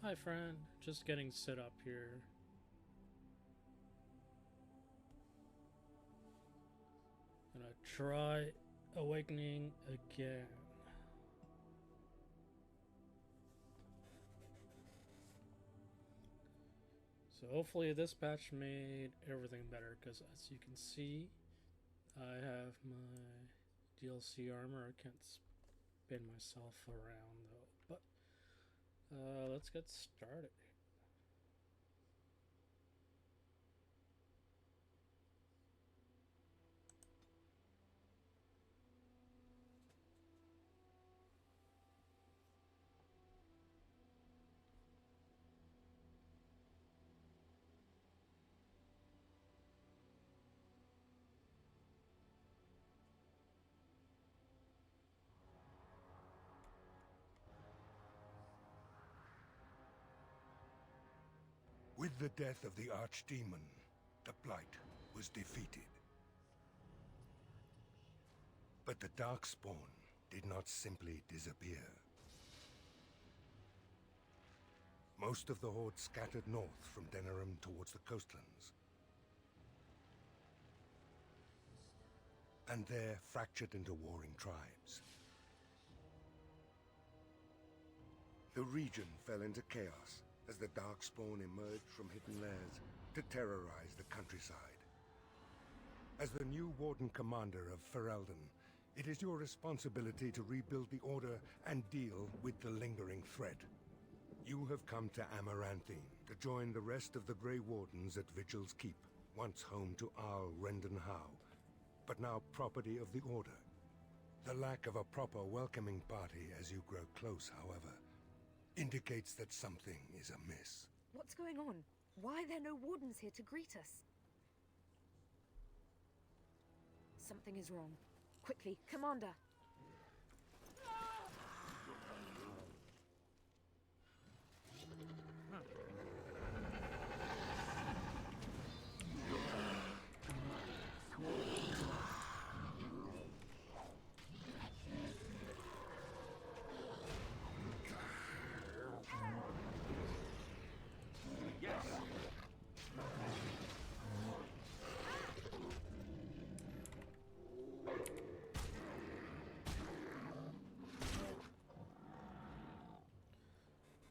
Hi, friend. Just getting set up here. Gonna try awakening again. So hopefully this patch made everything better, because as you can see, I have my DLC armor. I can't spin myself around though, but let's get started. With the death of the Archdemon, the Blight was defeated. But the Darkspawn did not simply disappear. Most of the Horde scattered north from Denerim towards the coastlands. And there fractured into warring tribes. The region fell into chaos as the Darkspawn emerged from hidden lairs to terrorize the countryside. As the new Warden Commander of Ferelden, it is your responsibility to rebuild the Order and deal with the lingering threat. You have come to Amaranthine to join the rest of the Grey Wardens at Vigil's Keep, once home to Arl Rendenhau, but now property of the Order. The lack of a proper welcoming party as you grow close, however, indicates that something is amiss. What's going on? Why are there no wardens here to greet us? Something is wrong. Quickly, Commander!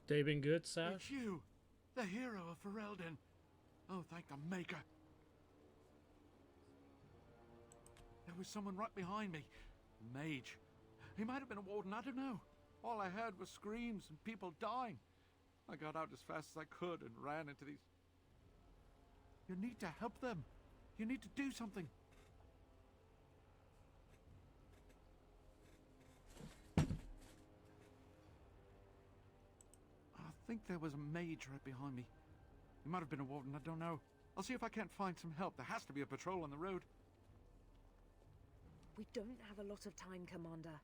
Day been good, It's Sash? you, the hero of Ferelden. Oh, thank the Maker. There was someone right behind me. Mage. He might have been a warden, I don't know. All I heard was screams and people dying. I got out as fast as I could and ran into these... You need to help them. You need to do something. I think there was a mage right behind me. He might have been a warden, I don't know. I'll see if I can't find some help. There has to be a patrol on the road. We don't have a lot of time, Commander.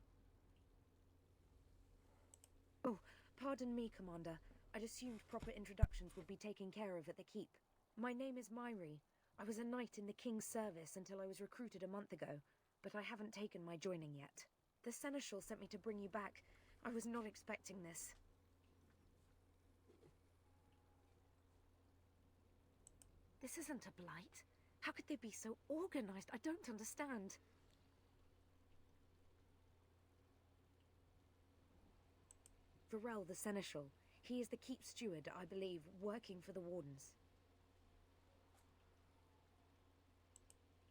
Oh, pardon me, Commander. I'd assumed proper introductions would be taken care of at the Keep. My name is Myri. I was a knight in the King's service until I was recruited a month ago, but I haven't taken my joining yet. The Seneschal sent me to bring you back. I was not expecting this. This isn't a blight. How could they be so organized? I don't understand. Varel the Seneschal. He is the Keep steward, I believe, working for the Wardens.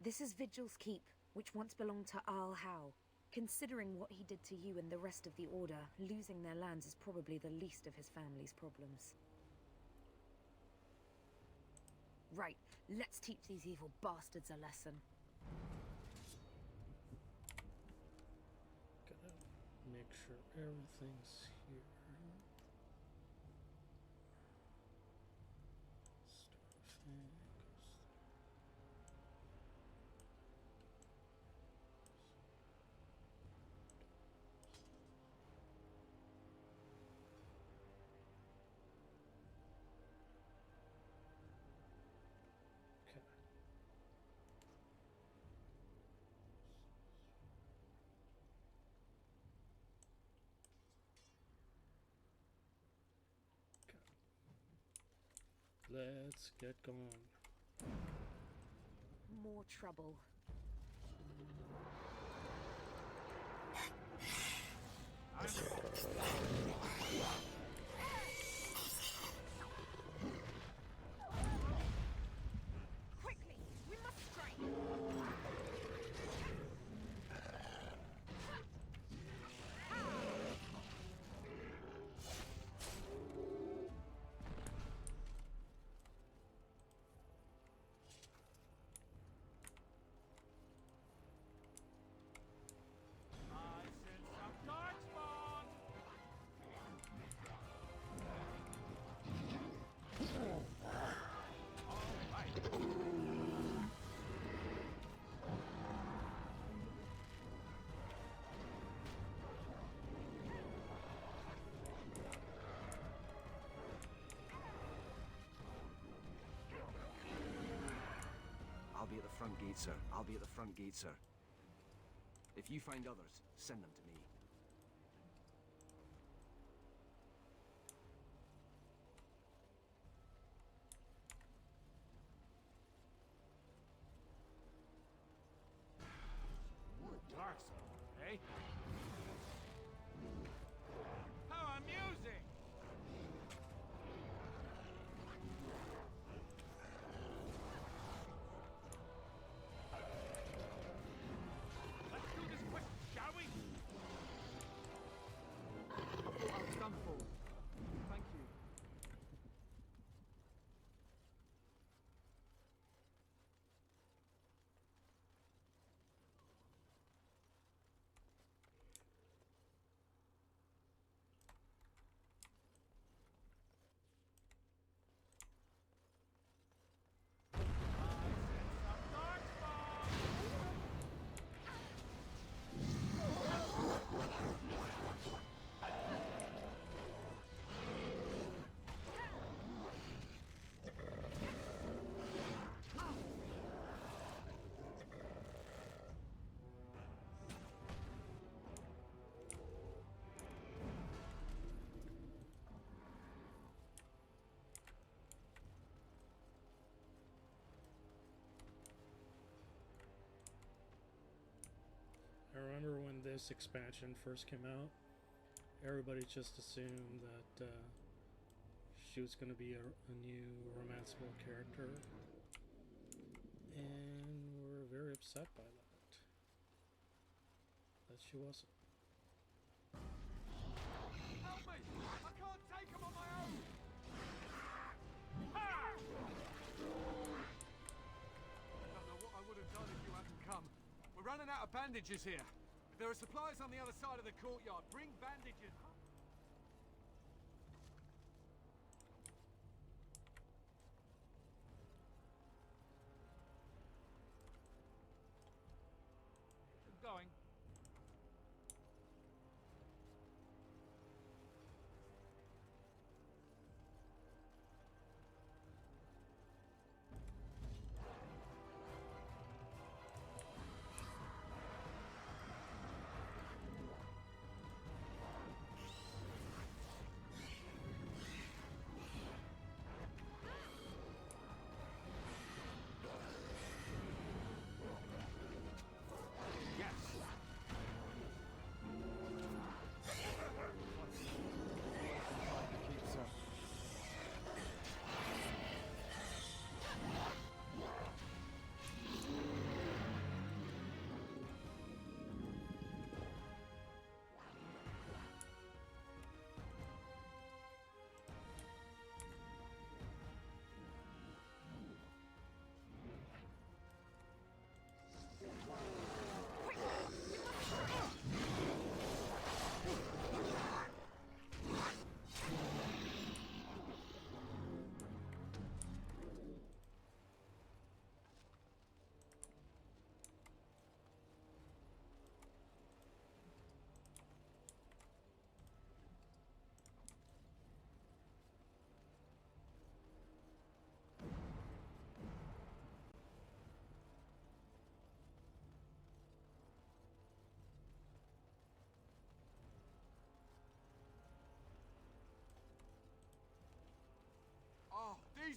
This is Vigil's Keep, which once belonged to Arl Howe. Considering what he did to you and the rest of the Order, losing their lands is probably the least of his family's problems. Right, let's teach these evil bastards a lesson. Gotta make sure everything's here. Starfang. Okay. Let's get going. More trouble. Quickly, we must strike. I sense some darkspawn! I'll be at the front gate, sir. I'll be at the front gate, sir. If you find others, send them to me. More darkspawn, eh? How amusing! Let's do this quick, shall we? I thought I was done for. Thank you. I remember when this expansion first came out, everybody just assumed that she was going to be a new romanceable character, and we're very upset by that she wasn't. Help me! I can't take him on my own! Ha! I don't know what I would have done if you hadn't come. We're running out of bandages here. There are supplies on the other side of the courtyard. Bring bandages. Keep going.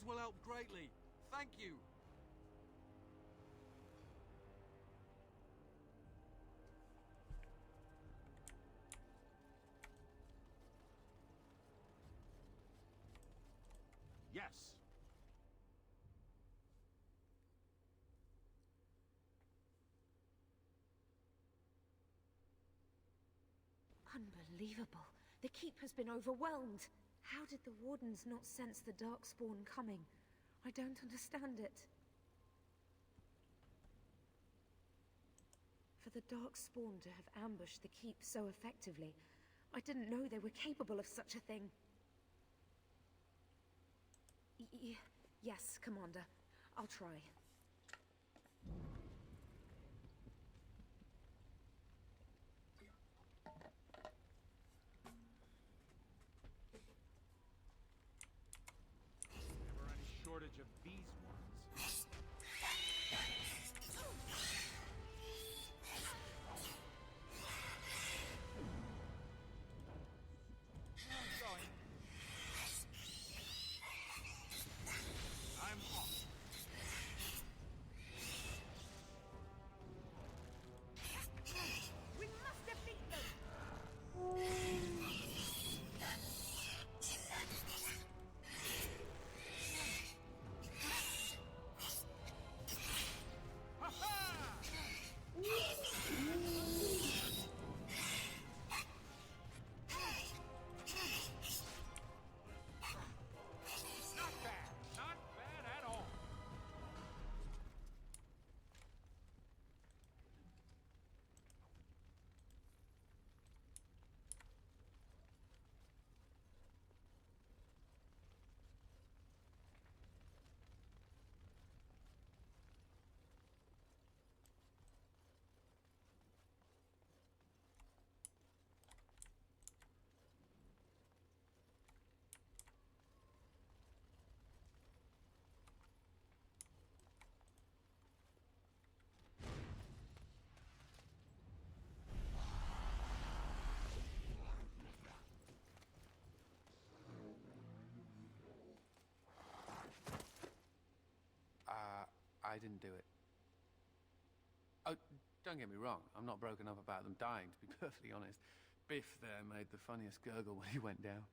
These will help greatly. Thank you. Yes. Unbelievable. The keep has been overwhelmed. How did the wardens not sense the Darkspawn coming? I don't understand it. For the Darkspawn to have ambushed the keep so effectively, I didn't know they were capable of such a thing. Yes, Commander. I'll try. Never any shortage of these ones. Going. I'm off. We must defeat them! Not bad. Not bad at all. I didn't do it. Oh, don't get me wrong. I'm not broken up about them dying, to be perfectly honest. Biff there made the funniest gurgle when he went down.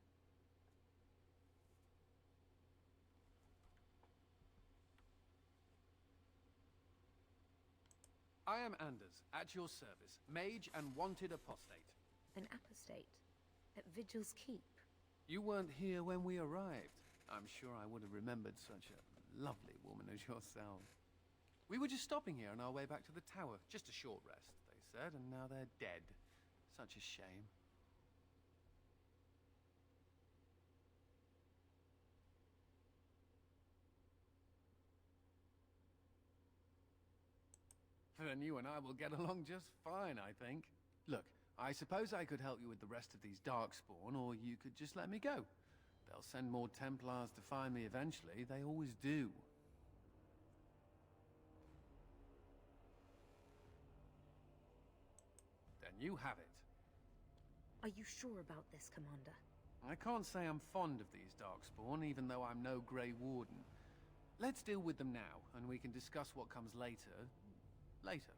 I am Anders, at your service. Mage and wanted apostate. An apostate? At Vigil's Keep? You weren't here when we arrived. I'm sure I would have remembered such a lovely woman as yourself. We were just stopping here on our way back to the tower. Just a short rest, they said, and now they're dead. Such a shame. Then you and I will get along just fine, I think. Look, I suppose I could help you with the rest of these Darkspawn, or you could just let me go. They'll send more Templars to find me eventually. They always do. Then you have it. Are you sure about this, Commander? I can't say I'm fond of these Darkspawn, even though I'm no Grey Warden. Let's deal with them now, and we can discuss what comes later. Later.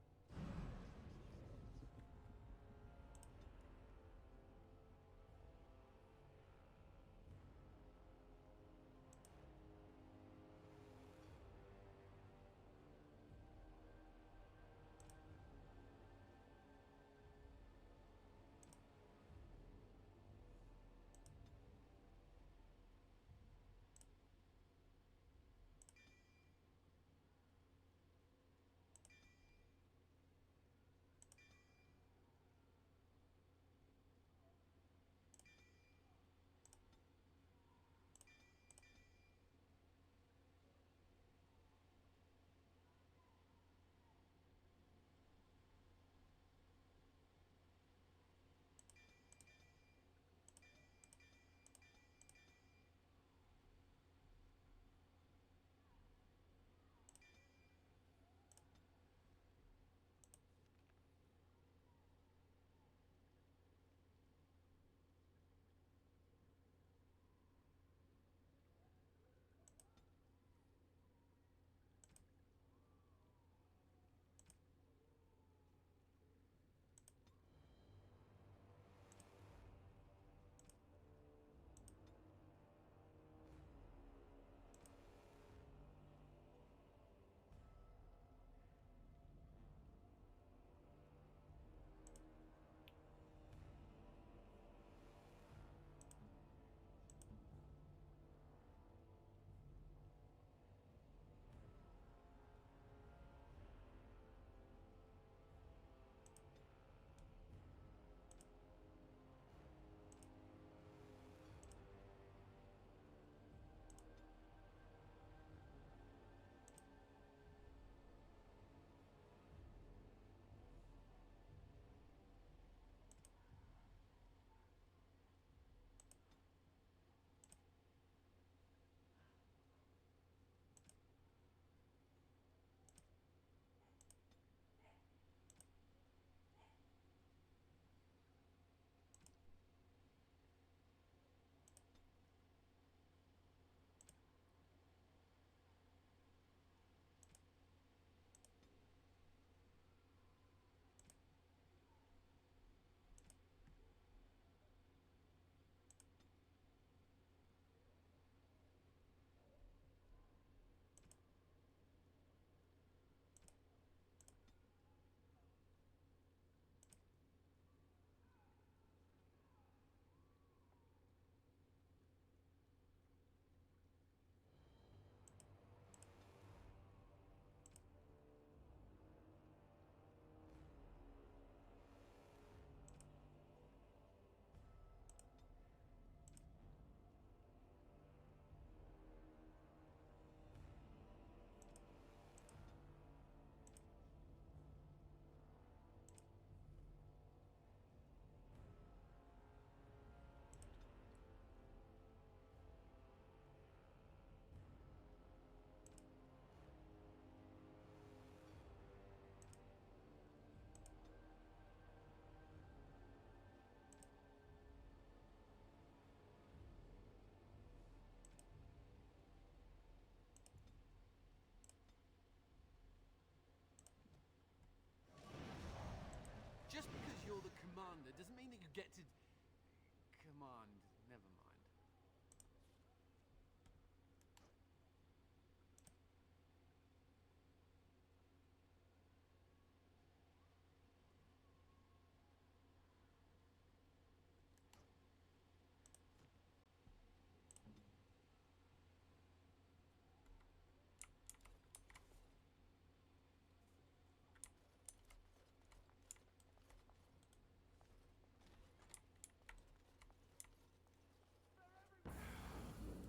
get to command. Never mind.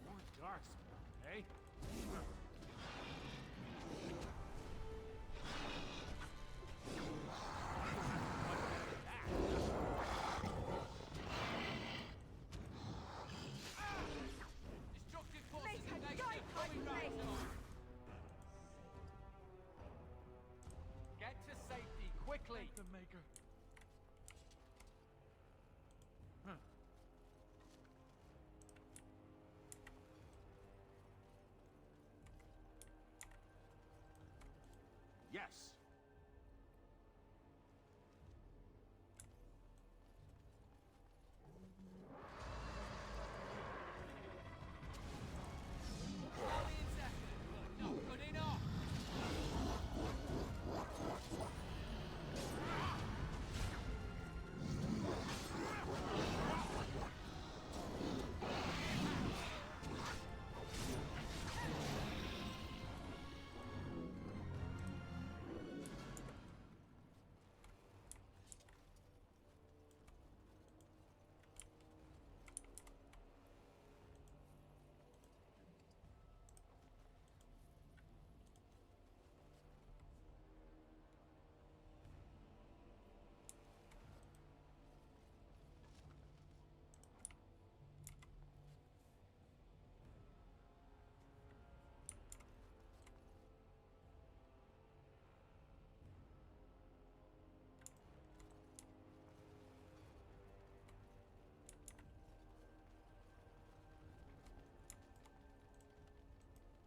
More darkspawn, eh? Destructive forces Make her negative. die, Coming round Mate. to us. Get to safety quickly. The Maker. Huh. Yes. Early in second, but not good enough.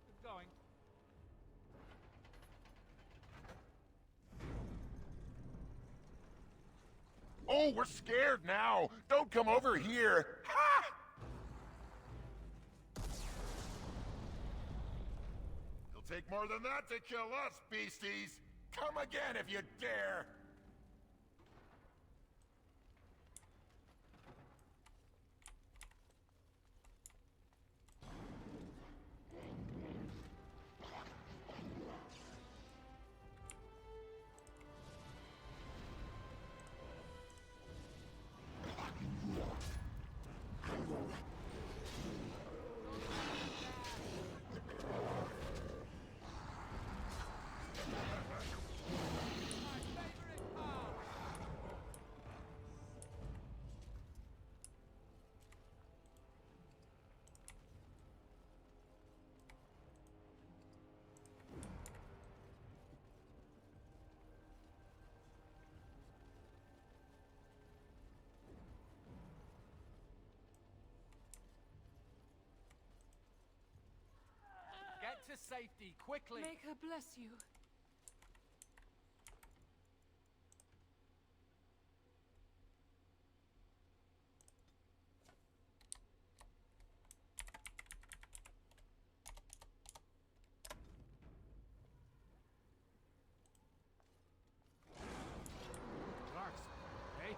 Keep going. Oh, we're scared now! Don't come over here! Ha! It'll take more than that to kill us, beasties! Come again if you dare! My favorite part. Get to safety quickly. Make her bless you. Darkspawn, eh?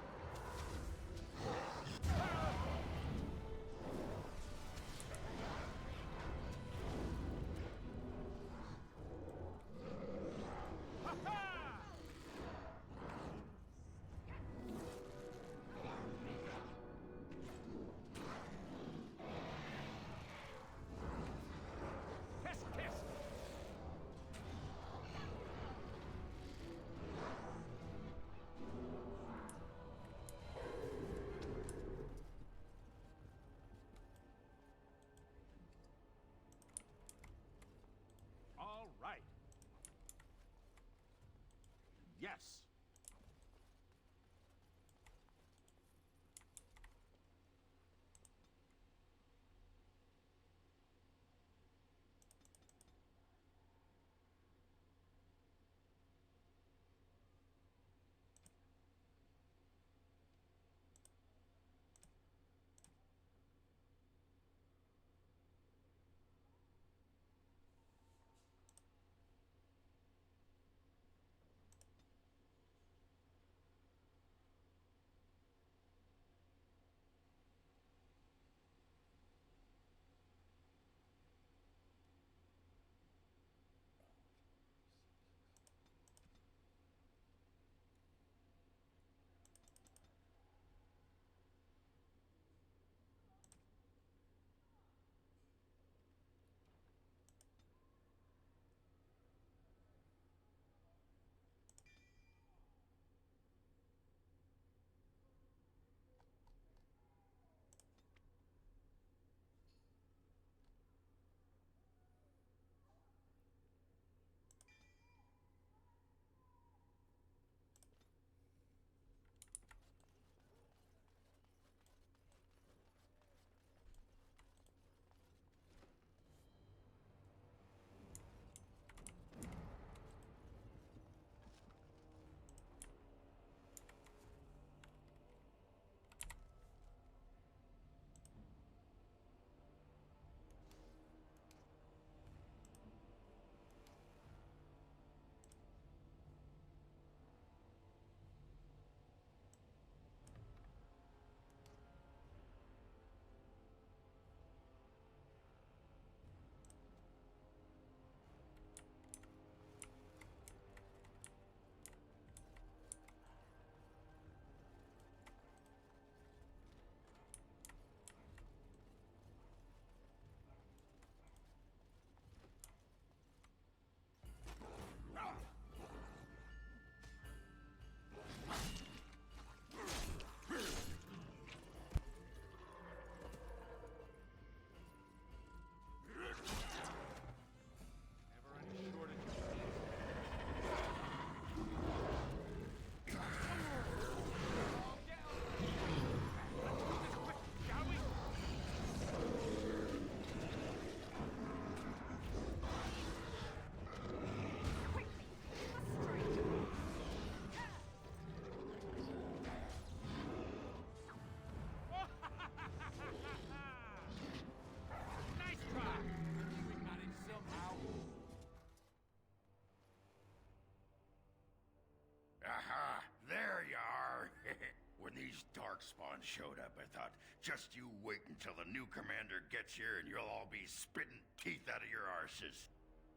showed up, I thought, just you wait until the new commander gets here and you'll all be spitting teeth out of your arses.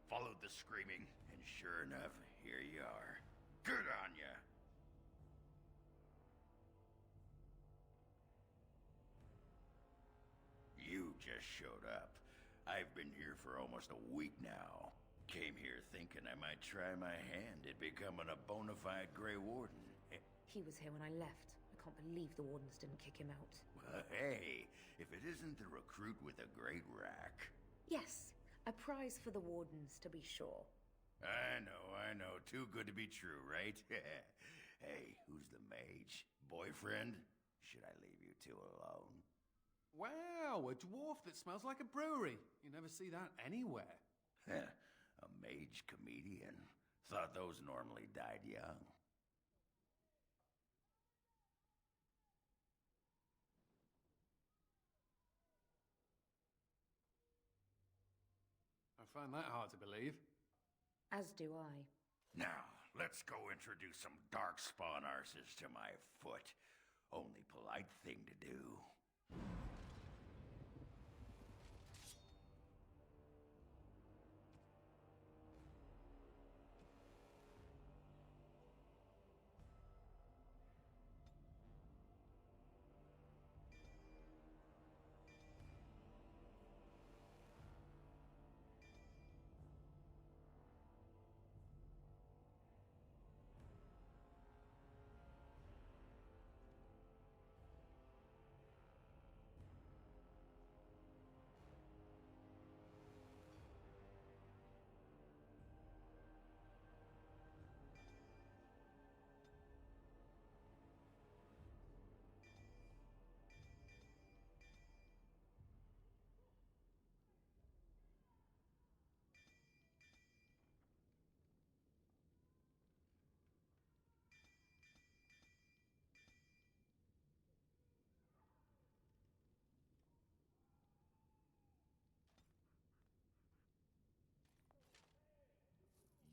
Followed the screaming, and sure enough, here you are. Good on ya! You just showed up. I've been here for almost a week now. Came here thinking I might try my hand at becoming a bona fide Grey Warden. He was here when I left. I can't believe the Wardens didn't kick him out. Well, hey, if it isn't the recruit with a great rack. Yes, a prize for the Wardens, to be sure. I know. Too good to be true, right? Hey, who's the mage? Boyfriend? Should I leave you two alone? Wow, a dwarf that smells like a brewery. You never see that anywhere. A mage comedian. Thought those normally died young. I find that hard to believe. As do I. Now, let's go introduce some darkspawn arses to my foot. Only polite thing to do.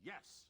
Yes!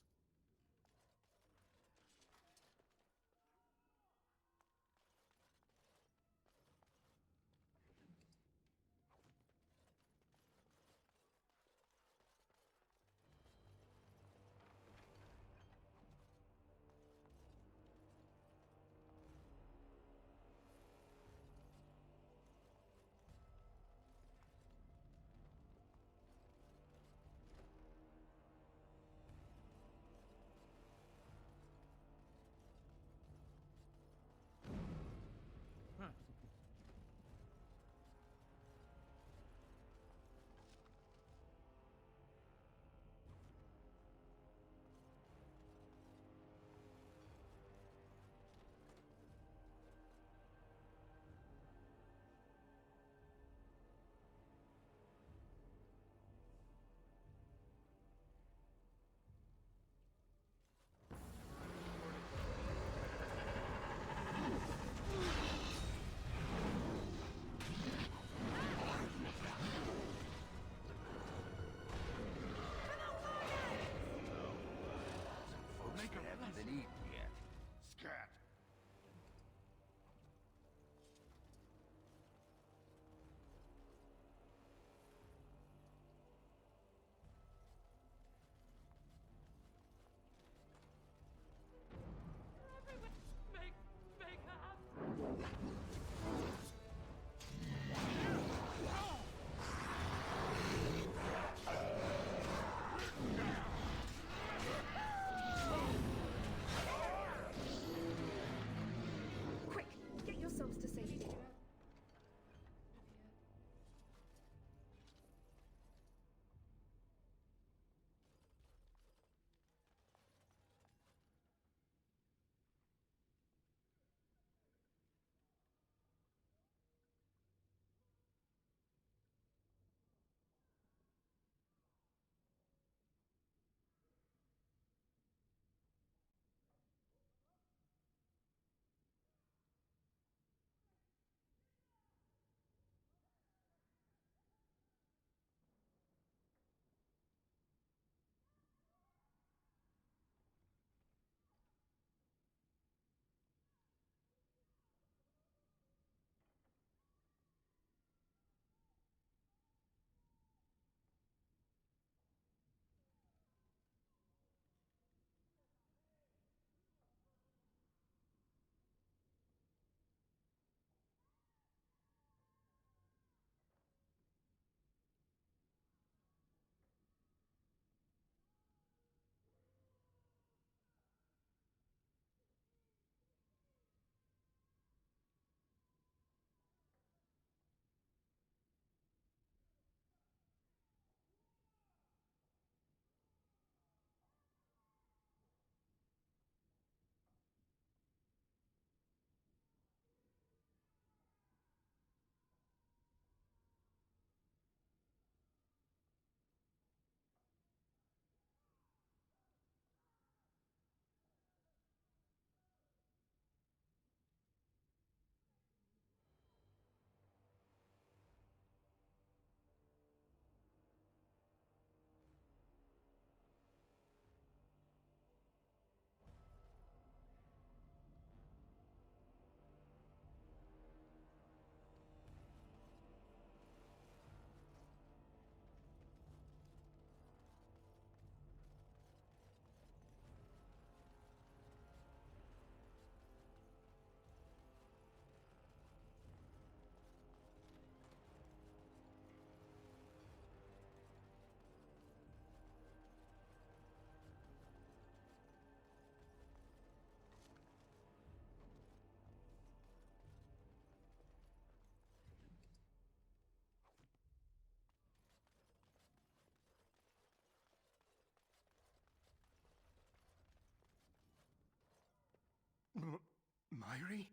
Myri?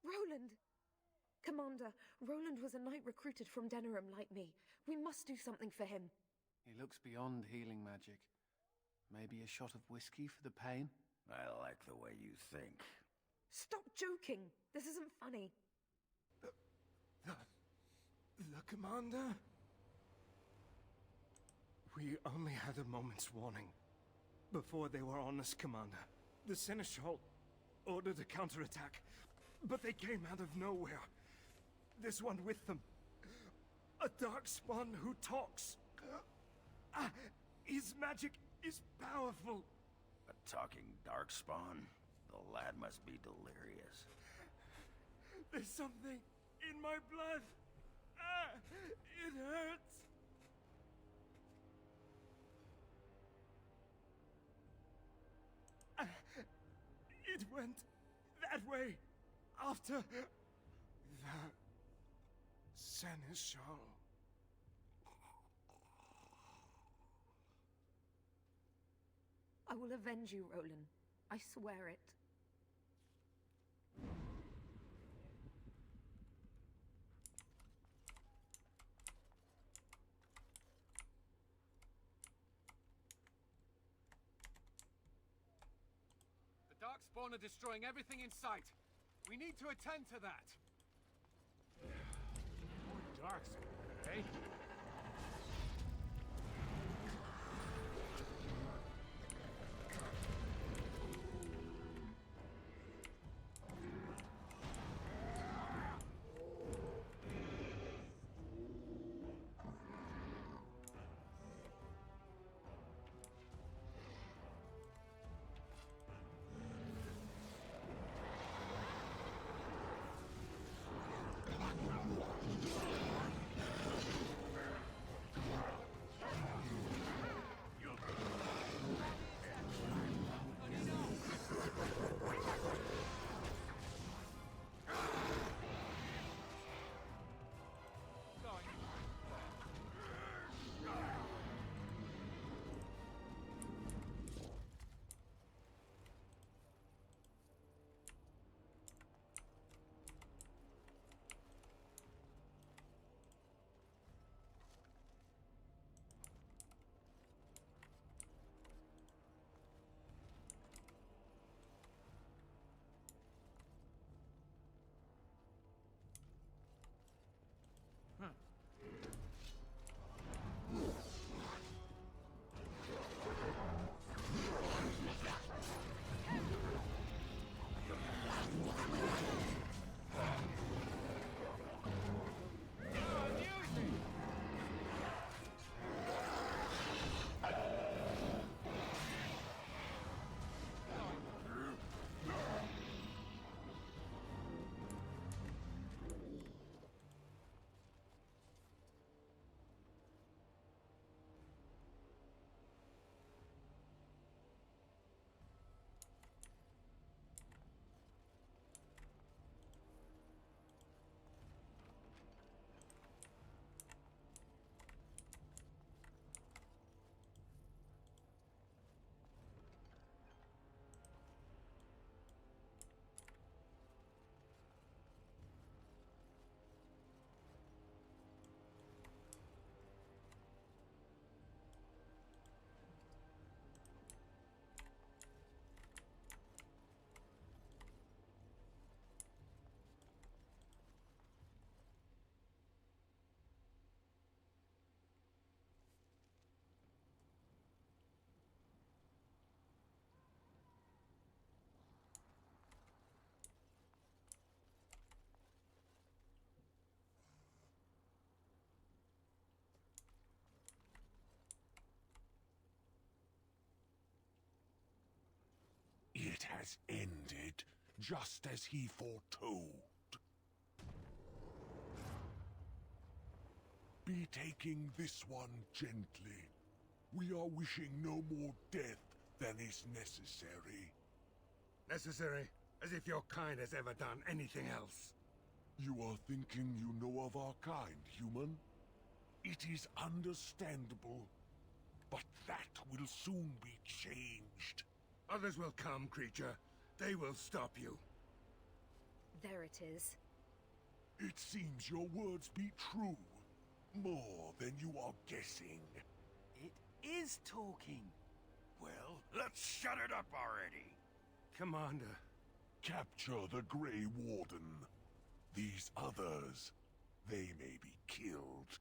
Roland! Commander, Roland was a knight recruited from Denerim like me. We must do something for him. He looks beyond healing magic. Maybe a shot of whiskey for the pain? I like the way you think. Stop joking! This isn't funny. The commander? We only had a moment's warning. Before they were on us, Commander. The Seneschal ordered a counterattack, but they came out of nowhere. This one with them. A darkspawn who talks. His magic is powerful. A talking darkspawn? The lad must be delirious. There's something in my blood. It hurts. It went that way after the Seneschal. I will avenge you, Roland. I swear it. The Darkspawn are destroying everything in sight. We need to attend to that. More darkspawn, eh? It has ended just as he foretold. Be taking this one gently. We are wishing no more death than is necessary. Necessary? As if your kind has ever done anything else. You are thinking you know of our kind, human? It is understandable, but that will soon be changed. Others will come, creature. They will stop you. There it is. It seems your words be true. More than you are guessing. It is talking. Well, let's shut it up already. Commander. Capture the Grey Warden. These others, they may be killed.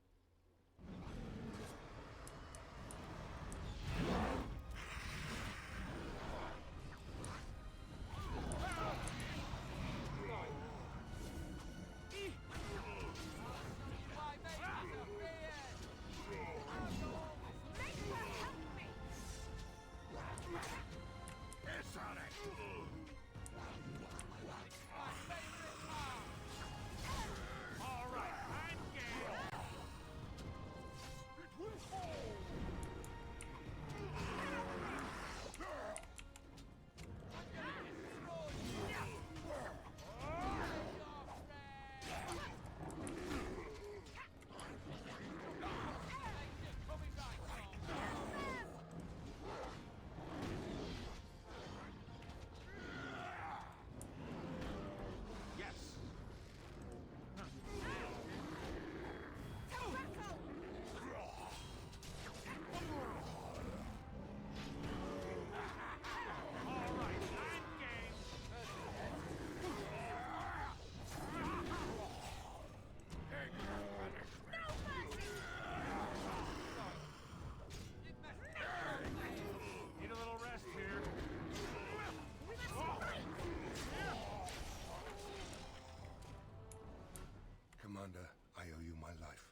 It's on it. All right, I'm game. It will fall! Yes. All right, I'm game. Take your punishment. Need a little rest here. Commander, I owe you my life.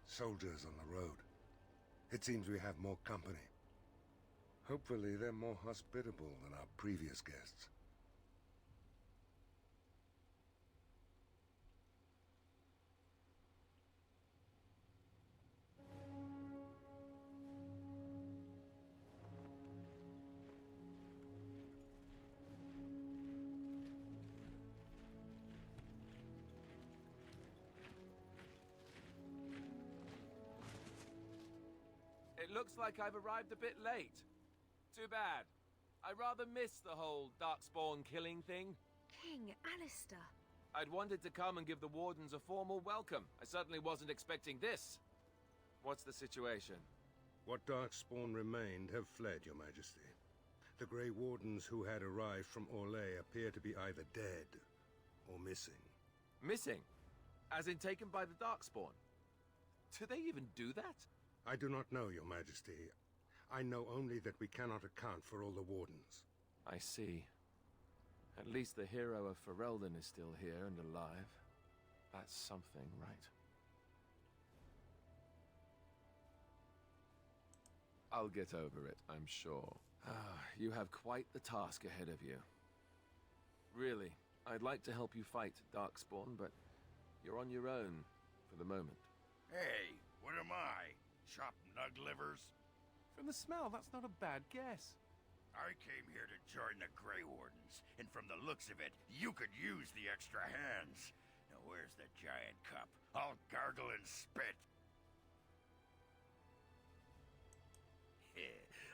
Soldiers on the road. It seems we have more company. Hopefully they're more hospitable than our previous guests. It looks like I've arrived a bit late. Too bad. I rather missed the whole Darkspawn killing thing. King Alistair. I'd wanted to come and give the Wardens a formal welcome. I certainly wasn't expecting this. What's the situation? What Darkspawn remained have fled, Your Majesty. The Grey Wardens who had arrived from Orlais appear to be either dead or missing. Missing? As in taken by the Darkspawn? Do they even do that? I do not know, Your Majesty. I know only that we cannot account for all the Wardens. I see. At least the hero of Ferelden is still here and alive. That's something, right? I'll get over it, I'm sure. You have quite the task ahead of you. Really, I'd like to help you fight Darkspawn, but you're on your own for the moment. Hey, what am I? Chopped nug livers? From the smell, that's not a bad guess. I came here to join the Grey Wardens, and from the looks of it, you could use the extra hands. Now where's the giant cup? I'll gargle and spit.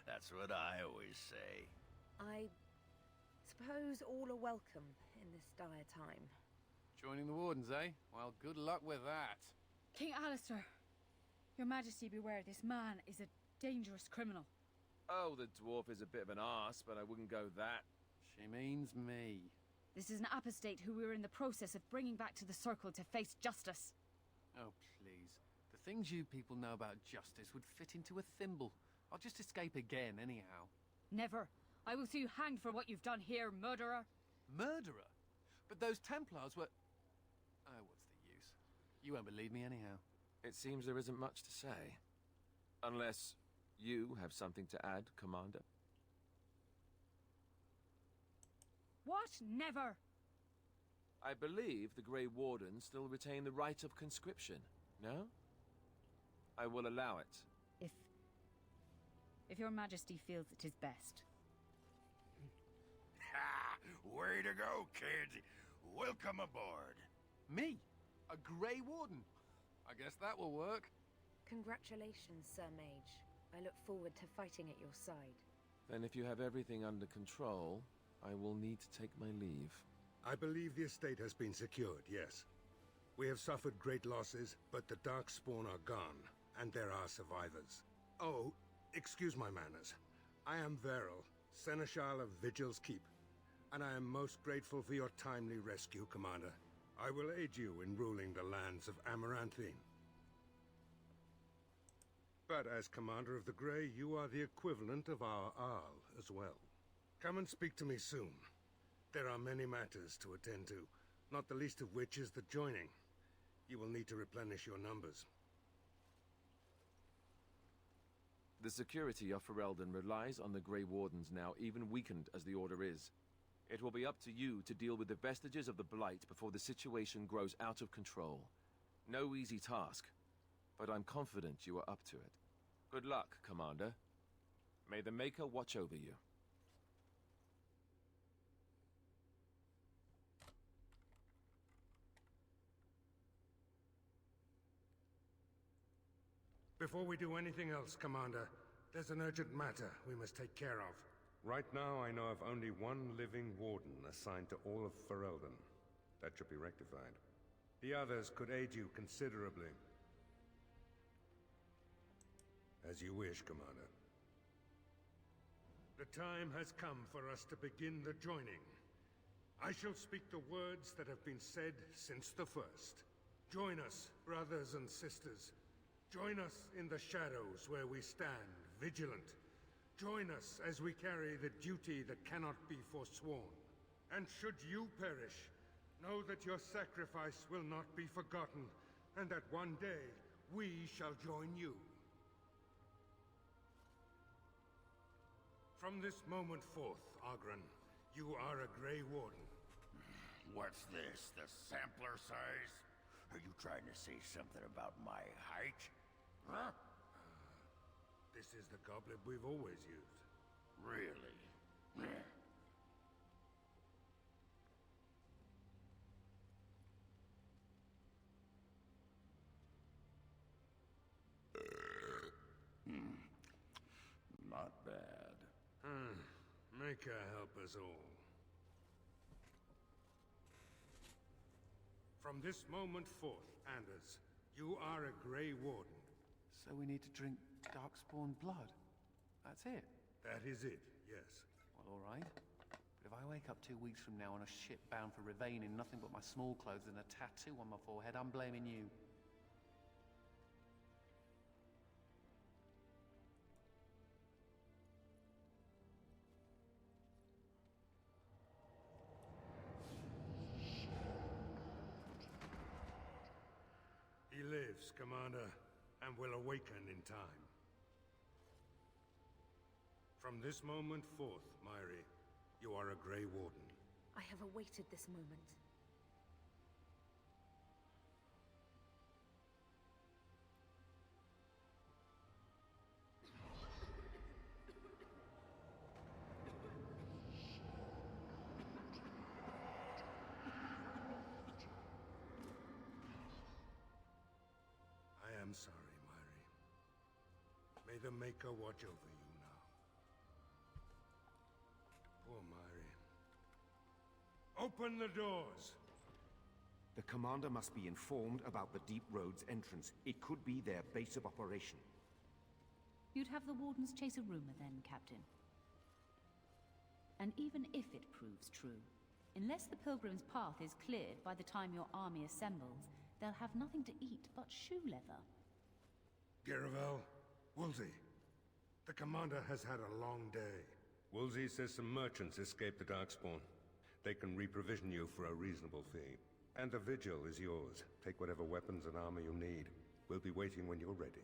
That's what I always say. I suppose all are welcome in this dire time. Joining the Wardens, eh? Well, good luck with that. King Alistair, Your Majesty beware, this man is a dangerous criminal. Oh, the dwarf is a bit of an arse, but I wouldn't go that. She means me. This is an apostate who we're in the process of bringing back to the Circle to face justice. Oh, please. The things you people know about justice would fit into a thimble. I'll just escape again, anyhow. Never. I will see you hanged for what you've done here, murderer. Murderer? But those Templars were... Oh, what's the use? You won't believe me anyhow. It seems there isn't much to say. Unless you have something to add, Commander. What? Never! I believe the Grey Wardens still retain the right of conscription, no? I will allow it. If Your Majesty feels it is best. Ha! Way to go, kid! Welcome aboard. Me? A Grey Warden? I guess that will work. Congratulations, Sir Mage. I look forward to fighting at your side. Then if you have everything under control, I will need to take my leave. I believe the estate has been secured, yes. We have suffered great losses, but the Darkspawn are gone, and there are survivors. Oh, excuse my manners. I am Veril, Seneschal of Vigil's Keep, and I am most grateful for your timely rescue, Commander. I will aid you in ruling the lands of Amaranthine. But as Commander of the Grey, you are the equivalent of our Arl as well. Come and speak to me soon. There are many matters to attend to, not the least of which is the joining. You will need to replenish your numbers. The security of Ferelden relies on the Grey Wardens now, even weakened as the Order is. It will be up to you to deal with the vestiges of the Blight before the situation grows out of control. No easy task, but I'm confident you are up to it. Good luck, Commander. May the Maker watch over you. Before we do anything else, Commander, there's an urgent matter we must take care of. Right now, I know of only one living warden assigned to all of Ferelden. That should be rectified. The others could aid you considerably. As you wish, Commander. The time has come for us to begin the joining. I shall speak the words that have been said since the first. Join us, brothers and sisters. Join us in the shadows where we stand, vigilant. Join us as we carry the duty that cannot be forsworn. And should you perish, know that your sacrifice will not be forgotten, and that one day we shall join you. From this moment forth, Oghren, you are a Grey Warden. What's this, the sampler size? Are you trying to say something about my height? Huh? This is the goblet we've always used. Really? Not bad. Maker help us all. From this moment forth, Anders, you are a Grey Warden. So we need to drink Darkspawn blood? That's it? That is it, yes. Well, all right. But if I wake up 2 weeks from now on a ship bound for Rivain in nothing but my small clothes and a tattoo on my forehead, I'm blaming you. He lives, Commander, and will awaken in time. From this moment forth, Myri, you are a Grey Warden. I have awaited this moment. I am sorry, Myri. May the Maker watch over you now. Poor Myri. Open the doors! The Commander must be informed about the Deep Road's entrance. It could be their base of operation. You'd have the Wardens chase a rumor then, Captain. And even if it proves true, unless the Pilgrim's path is cleared by the time your army assembles, they'll have nothing to eat but shoe leather. Garavel, Woolsey. The Commander has had a long day. Woolsey says some merchants escaped the Darkspawn. They can reprovision you for a reasonable fee. And the Vigil is yours. Take whatever weapons and armor you need. We'll be waiting when you're ready.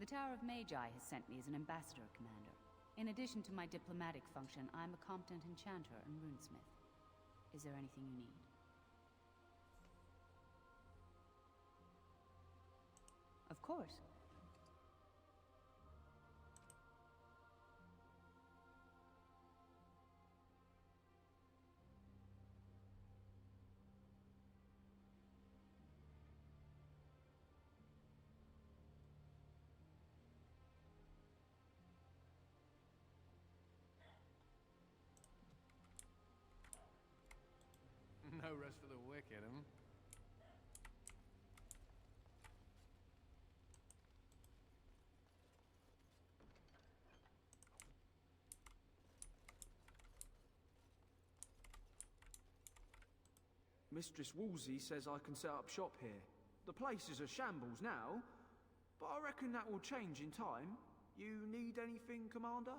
The Tower of Magi has sent me as an ambassador, Commander. In addition to my diplomatic function, I'm a competent enchanter and runesmith. Is there anything you need? Of course. No rest for the wicked, huh? Mistress Woolsey says I can set up shop here. The place is a shambles now, but I reckon that will change in time. You need anything, Commander?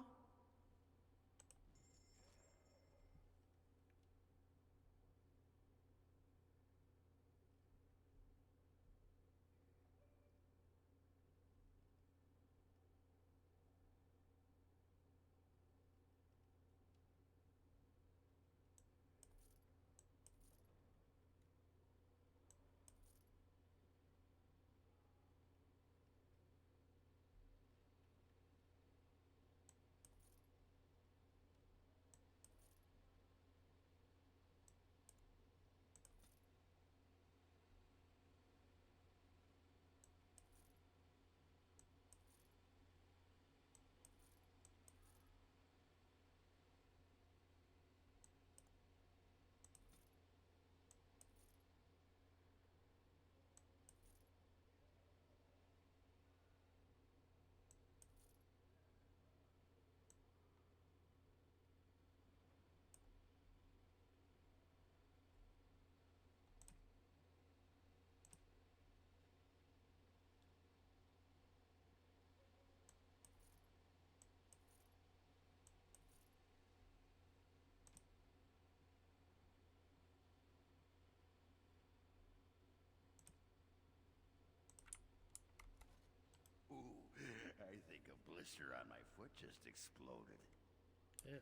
I think a blister on my foot just exploded. Ew.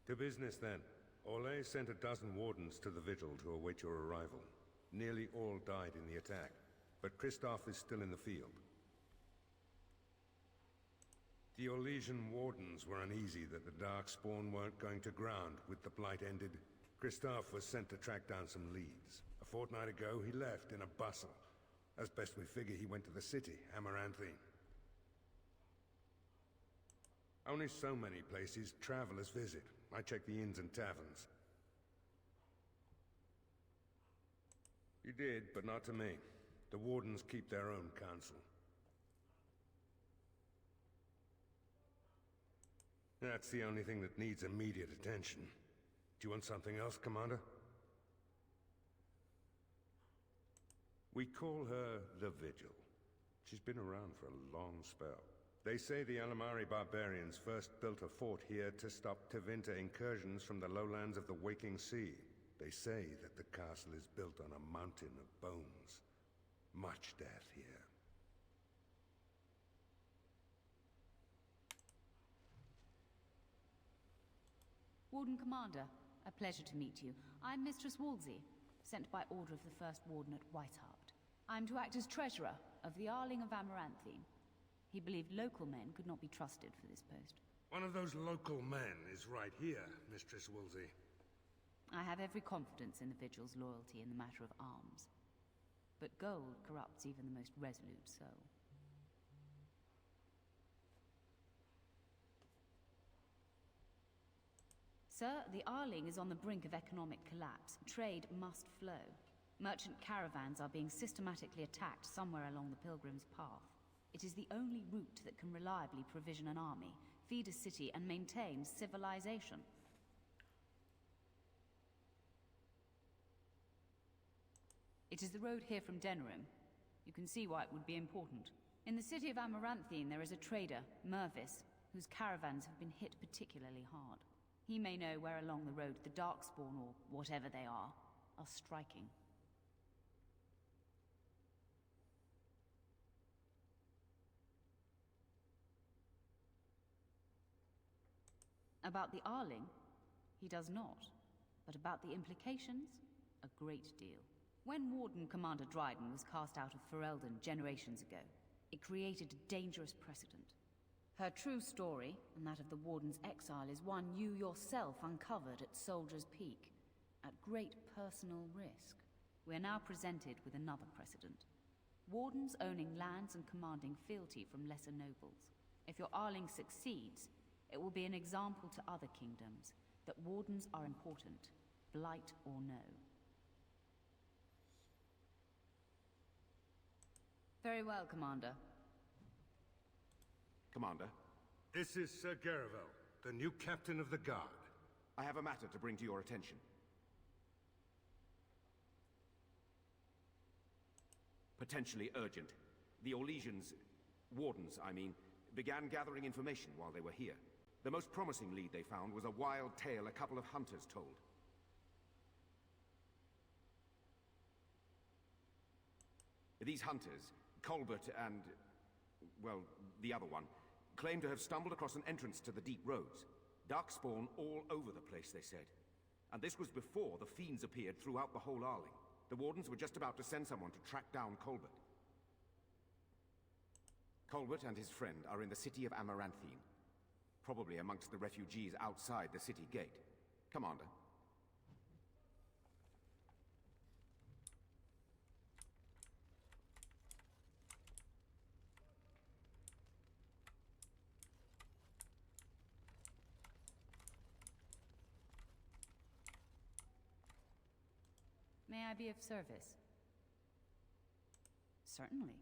To business, then. Orlais sent a dozen wardens to the vigil to await your arrival. Nearly all died in the attack, but Kristoff is still in the field. The Orlesian wardens were uneasy that the Darkspawn weren't going to ground with the Blight ended. Kristoff was sent to track down some leads. A fortnight ago, he left in a bustle. As best we figure, he went to the city, Amaranthine. Only so many places travelers visit. I check the inns and taverns. You did, but not to me. The wardens keep their own counsel. That's the only thing that needs immediate attention. Do you want something else, Commander? We call her the Vigil. She's been around for a long spell. They say the Alamari barbarians first built a fort here to stop Tevinter incursions from the lowlands of the Waking Sea. They say that the castle is built on a mountain of bones. Much death here. Warden Commander, a pleasure to meet you. I'm Mistress Wolsey, sent by order of the First Warden at Whiteheart. I'm to act as treasurer of the Arling of Amaranthine. He believed local men could not be trusted for this post. One of those local men is right here, Mistress Woolsey. I have every confidence in the Vigil's loyalty in the matter of arms. But gold corrupts even the most resolute soul. Sir, the Arling is on the brink of economic collapse. Trade must flow. Merchant caravans are being systematically attacked somewhere along the Pilgrim's Path. It is the only route that can reliably provision an army, feed a city, and maintain civilization. It is the road here from Denerim. You can see why it would be important. In the city of Amaranthine there is a trader, Mervis, whose caravans have been hit particularly hard. He may know where along the road the Darkspawn, or whatever they are striking. About the Arling, he does not. But about the implications, a great deal. When Warden Commander Dryden was cast out of Ferelden generations ago, it created a dangerous precedent. Her true story, and that of the Warden's exile, is one you yourself uncovered at Soldier's Peak, at great personal risk. We are now presented with another precedent. Wardens owning lands and commanding fealty from lesser nobles. If your Arling succeeds, it will be an example to other kingdoms that Wardens are important, blight or no. Very well, Commander. Commander? This is Sir Garavel, the new captain of the guard. I have a matter to bring to your attention. Potentially urgent. The Orlesians, Wardens, I mean, began gathering information while they were here. The most promising lead they found was a wild tale a couple of hunters told. These hunters, Colbert and, well, the other one, claim to have stumbled across an entrance to the deep roads. Darkspawn all over the place, they said. And this was before the fiends appeared throughout the whole Arling. The Wardens were just about to send someone to track down Colbert. Colbert and his friend are in the city of Amaranthine. Probably amongst the refugees outside the city gate. Commander. May I be of service? Certainly.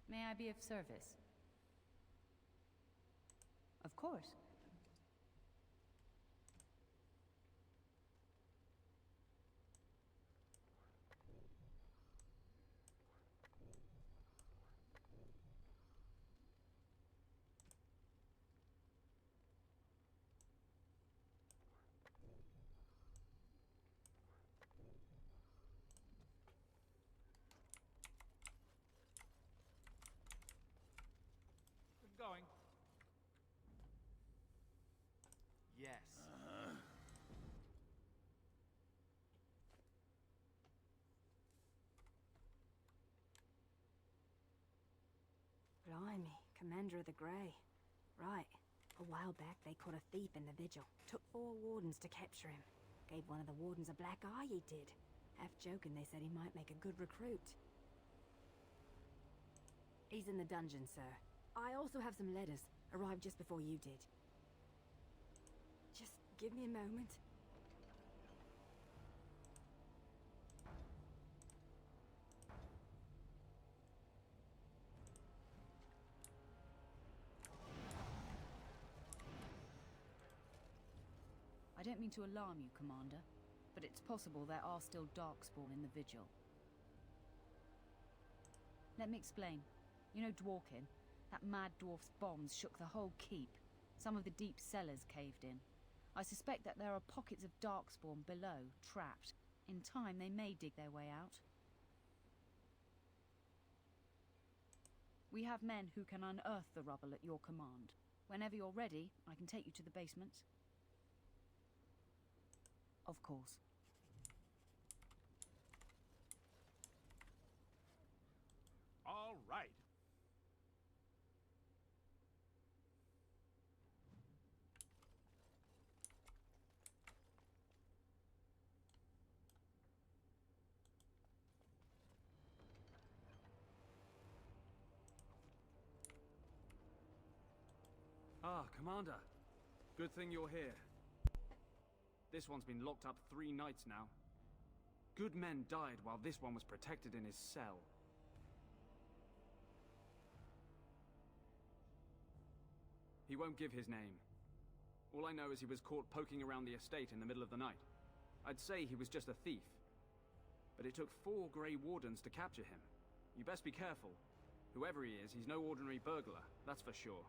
May I be of service? Of course. Going. Yes. Blimey, Commander of the Grey. Right. A while back they caught a thief in the Vigil. Took 4 wardens to capture him. Gave one of the wardens a black eye, he did. Half joking, they said he might make a good recruit. He's in the dungeon, sir. I also have some letters. Arrived just before you did. Just give me a moment. I don't mean to alarm you, Commander, but it's possible there are still Darkspawn in the Vigil. Let me explain. You know Dworkin? That mad dwarf's bombs shook the whole keep. Some of the deep cellars caved in. I suspect that there are pockets of Darkspawn below, trapped. In time, they may dig their way out. We have men who can unearth the rubble at your command. Whenever you're ready, I can take you to the basement. Of course. All right. Ah, Commander. Good thing you're here. This one's been locked up 3 nights now. Good men died while this one was protected in his cell. He won't give his name. All I know is he was caught poking around the estate in the middle of the night. I'd say he was just a thief. But it took 4 Grey Wardens to capture him. You best be careful. Whoever he is, he's no ordinary burglar, that's for sure.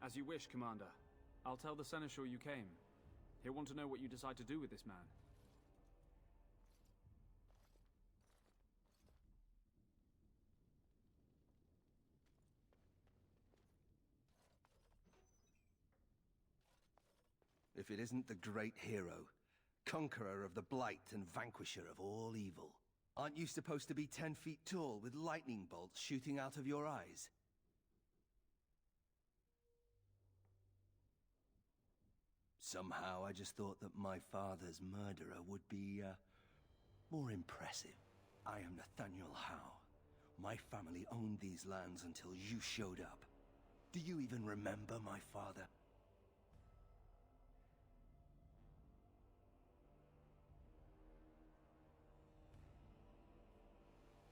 As you wish, Commander. I'll tell the Seneschal you came. He'll want to know what you decide to do with this man. If it isn't the great hero, conqueror of the Blight and vanquisher of all evil. Aren't you supposed to be 10 feet tall with lightning bolts shooting out of your eyes? Somehow I just thought that my father's murderer would be, more impressive. I am Nathaniel Howe. My family owned these lands until you showed up. Do you even remember my father?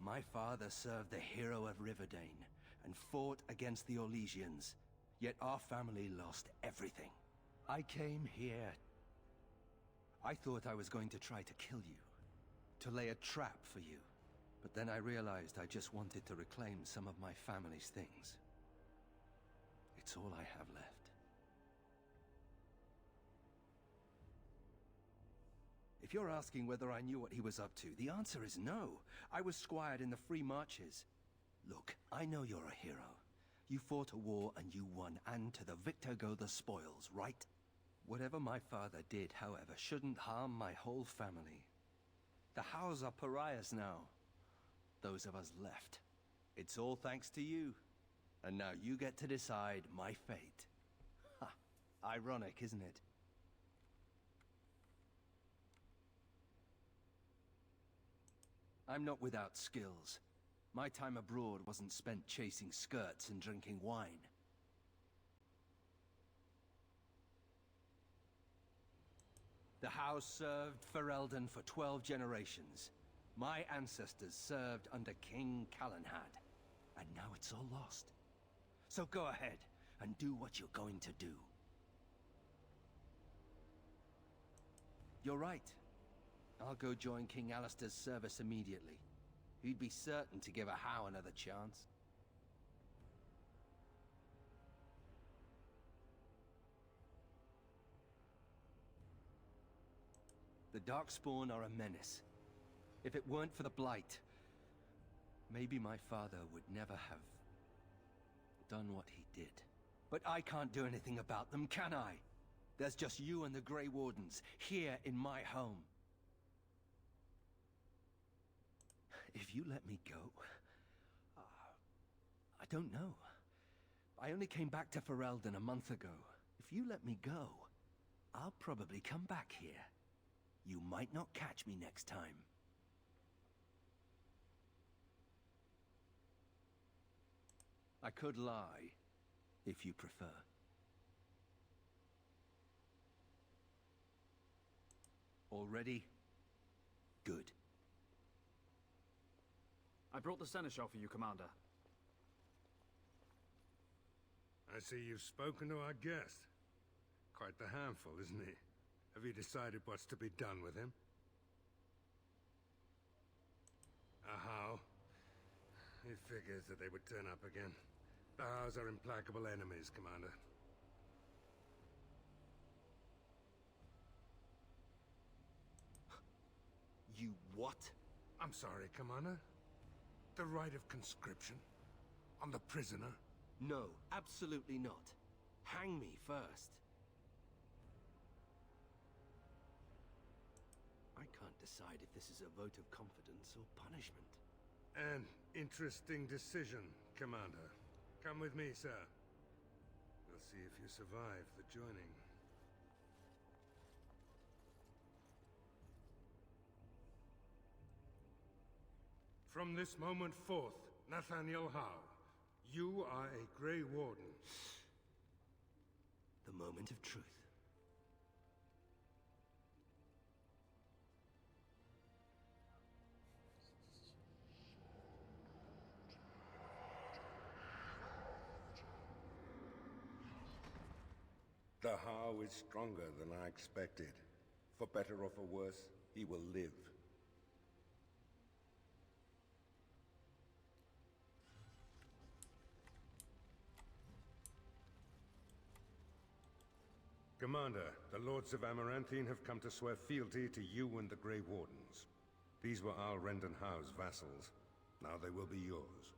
My father served the hero of Riverdane and fought against the Orlesians, yet our family lost everything. I came here. I thought I was going to try to kill you, to lay a trap for you. But then I realized I just wanted to reclaim some of my family's things. It's all I have left. If you're asking whether I knew what he was up to, the answer is no. I was squired in the Free Marches. Look, I know you're a hero. You fought a war and you won, and to the victor go the spoils, right? Whatever my father did, however, shouldn't harm my whole family. The Hows are pariahs now. Those of us left. It's all thanks to you. And now you get to decide my fate. Ha! Ironic, isn't it? I'm not without skills. My time abroad wasn't spent chasing skirts and drinking wine. The house served Ferelden for 12 generations. My ancestors served under King Calenhad, and now it's all lost. So go ahead and do what you're going to do. You're right. I'll go join King Alistair's service immediately. He'd be certain to give a Howe another chance. The Darkspawn are a menace. If it weren't for the Blight, maybe my father would never have done what he did. But I can't do anything about them, can I? There's just you and the Grey Wardens, here in my home. If you let me go... I don't know. I only came back to Ferelden a month ago. If you let me go, I'll probably come back here. You might not catch me next time. I could lie, if you prefer. All ready? Good. I brought the seneschal for you, Commander. I see you've spoken to our guest. Quite the handful, isn't he? Have you decided what's to be done with him? How? It figures that they would turn up again. The Hows are implacable enemies, Commander. You what? I'm sorry, Commander. The right of conscription? On the prisoner? No, absolutely not. Hang me first. I can't decide if this is a vote of confidence or punishment. An interesting decision, Commander. Come with me, sir. We'll see if you survive the joining. From this moment forth, Nathaniel Howe, you are a Grey Warden. The moment of truth. The Howe is stronger than I expected. For better or for worse, he will live. Commander, the Lords of Amaranthine have come to swear fealty to you and the Grey Wardens. These were Al Rendon Howe's vassals. Now they will be yours.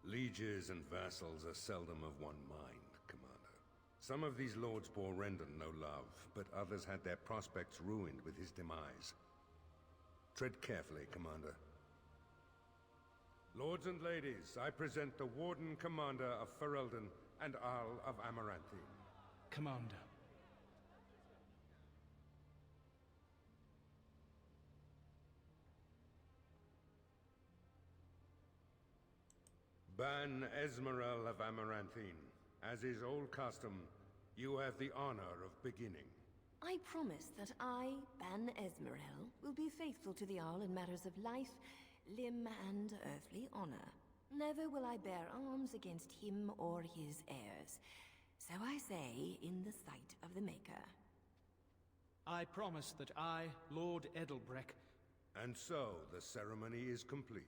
Lieges and vassals are seldom of one mind, Commander. Some of these lords bore Rendon no love, but others had their prospects ruined with his demise. Tread carefully, Commander. Lords and ladies, I present the Warden Commander of Ferelden and Arl of Amaranthine. Commander. Ban Esmeralda of Amaranthine. As is old custom, you have the honor of beginning. I promise that I, Ban Esmeralda, will be faithful to the Arl in matters of life, limb, and earthly honor. Never will I bear arms against him or his heirs. So I say, in the sight of the Maker. I promise that I, Lord Edelbreck... And so, the ceremony is complete.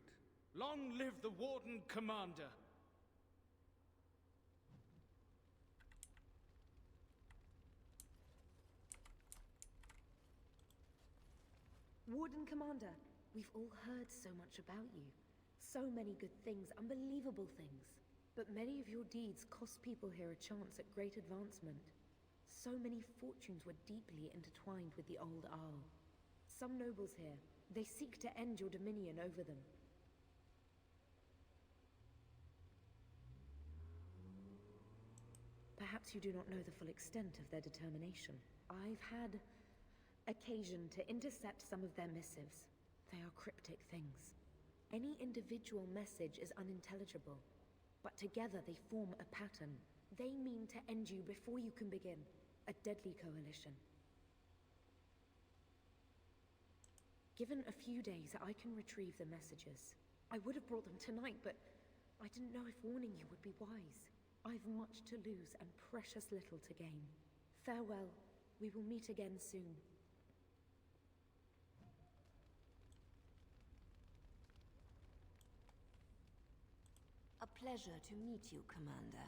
Long live the Warden Commander! Warden Commander, we've all heard so much about you. So many good things, unbelievable things. But many of your deeds cost people here a chance at great advancement. So many fortunes were deeply intertwined with the old Arl. Some nobles here, they seek to end your dominion over them. Perhaps you do not know the full extent of their determination. I've had occasion to intercept some of their missives. They are cryptic things. Any individual message is unintelligible, but together they form a pattern. They mean to end you before you can begin. A deadly coalition. Given a few days, I can retrieve the messages. I would have brought them tonight, but I didn't know if warning you would be wise. I've much to lose and precious little to gain. Farewell. We will meet again soon. A pleasure to meet you, Commander.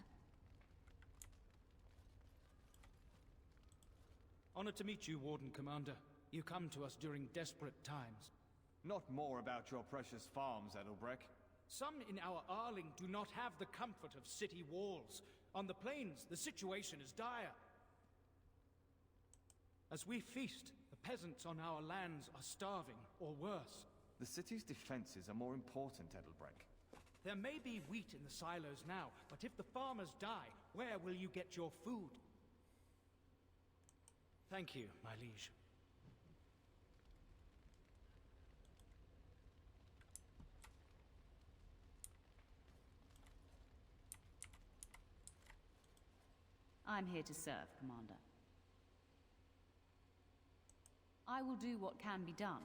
Honored to meet you, Warden Commander. You come to us during desperate times. Not more about your precious farms, Edelbrecht. Some in our Arling do not have the comfort of city walls. On the plains, the situation is dire. As we feast, the peasants on our lands are starving, or worse. The city's defenses are more important, Edelbrecht. There may be wheat in the silos now, but if the farmers die, where will you get your food? Thank you, my liege. I'm here to serve, Commander. I will do what can be done,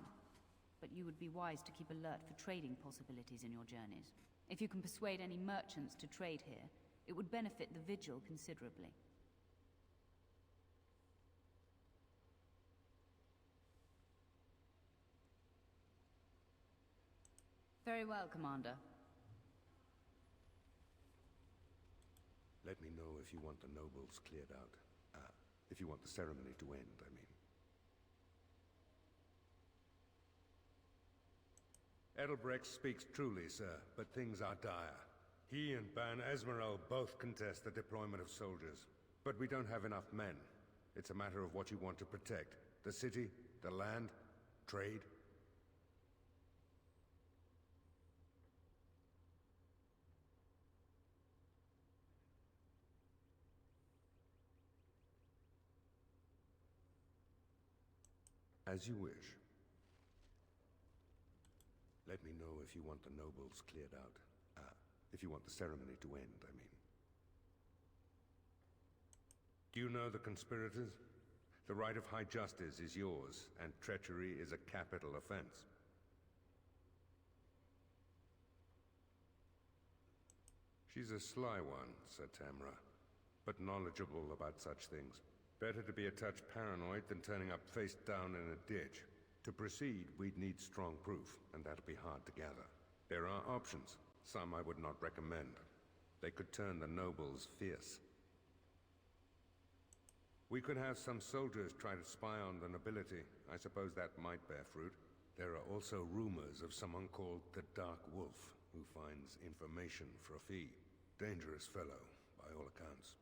but you would be wise to keep alert for trading possibilities in your journeys. If you can persuade any merchants to trade here, it would benefit the Vigil considerably. Very well, Commander. Let me know if you want the nobles cleared out. If you want the ceremony to end, I mean. Edelbrecht speaks truly, sir, but things are dire. He and Ban Esmeralda both contest the deployment of soldiers, but we don't have enough men. It's a matter of what you want to protect. The city, the land, trade. As you wish. Let me know if you want the nobles cleared out. If you want the ceremony to end, I mean. Do you know the conspirators? The right of high justice is yours, and treachery is a capital offense. She's a sly one, Sir Tamra, but knowledgeable about such things. Better to be a touch paranoid than turning up face down in a ditch. To proceed, we'd need strong proof, and that'll be hard to gather. There are options. Some I would not recommend. They could turn the nobles fierce. We could have some soldiers try to spy on the nobility. I suppose that might bear fruit. There are also rumors of someone called the Dark Wolf, who finds information for a fee. Dangerous fellow, by all accounts.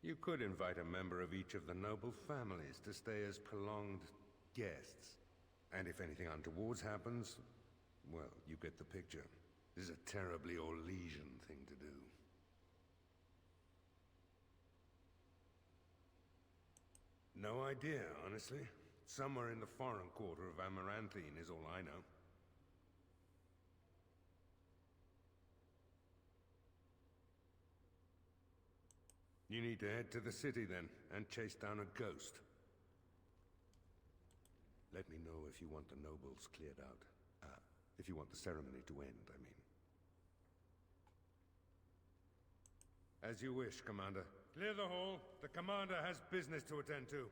You could invite a member of each of the noble families to stay as prolonged guests. And if anything untoward happens, well, you get the picture. This is a terribly Orlesian thing to do. No idea, honestly. Somewhere in the foreign quarter of Amaranthine is all I know. You need to head to the city then, and chase down a ghost. Let me know if you want the nobles cleared out. If you want the ceremony to end, I mean. As you wish, Commander. Clear the hall. The Commander has business to attend to.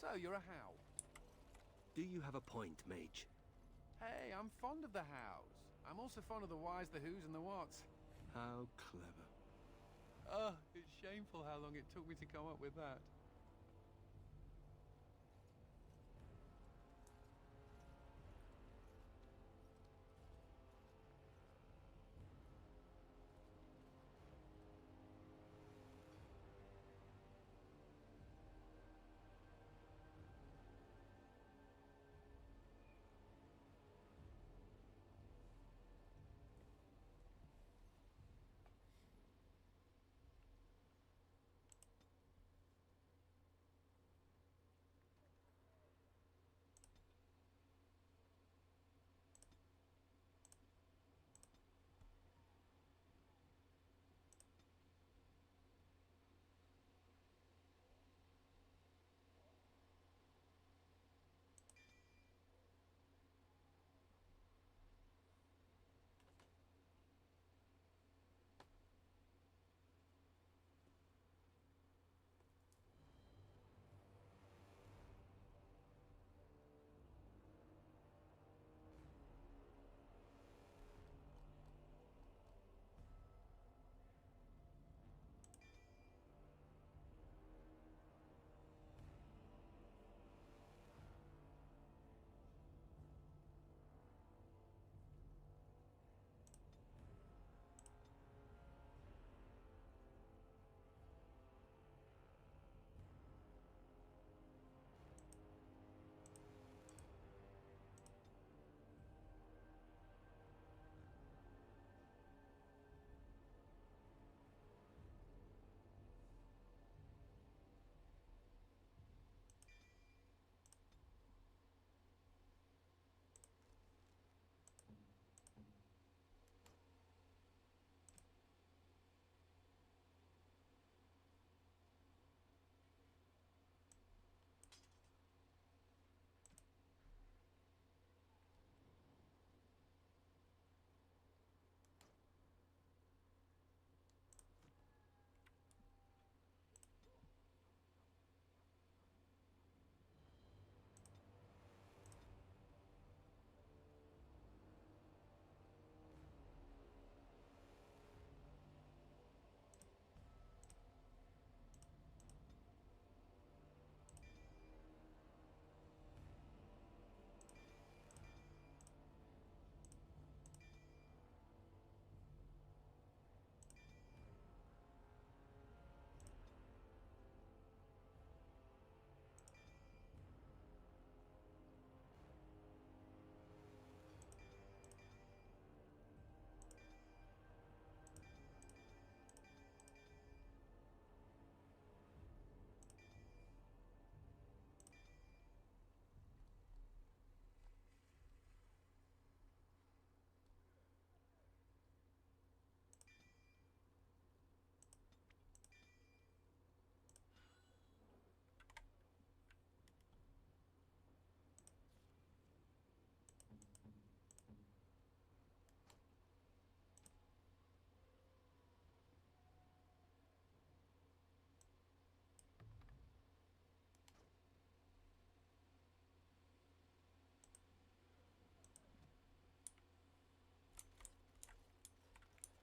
So, you're a How. Do you have a point, Mage? Hey, I'm fond of the Hows. I'm also fond of the whys, the whos, and the whats. How clever. Oh, it's shameful how long it took me to come up with that.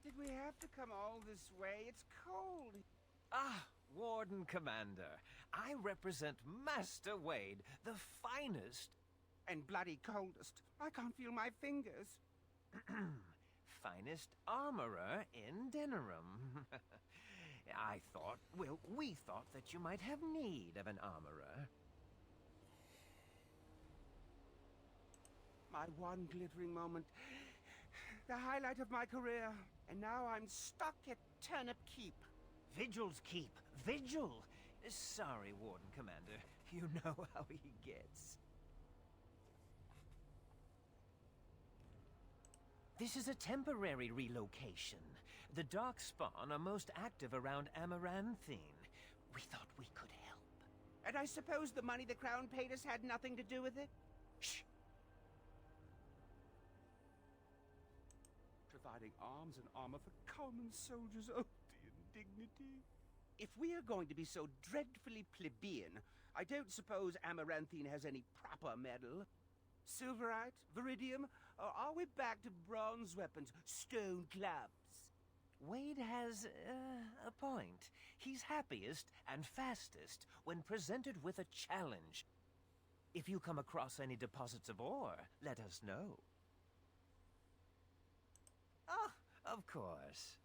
Did we have to come all this way? It's cold. Ah, Warden Commander. I represent Master Wade, the finest... And bloody coldest. I can't feel my fingers. finest armorer in Denerim. I thought, well, we thought that you might have need of an armorer. My one glittering moment. The highlight of my career. And now I'm stuck at Turnip Keep. Vigil's Keep. Vigil! Sorry, Warden Commander. You know how he gets. This is a temporary relocation. The Darkspawn are most active around Amaranthine. We thought we could help. And I suppose the money the Crown paid us had nothing to do with it? Shh! Providing arms and armor for common soldiers. Oh, the indignity. If we are going to be so dreadfully plebeian, I don't suppose Amaranthine has any proper metal. Silverite? Viridium? Or are we back to bronze weapons, stone clubs? Wade has a point. He's happiest and fastest when presented with a challenge. If you come across any deposits of ore, let us know. Oh, of course.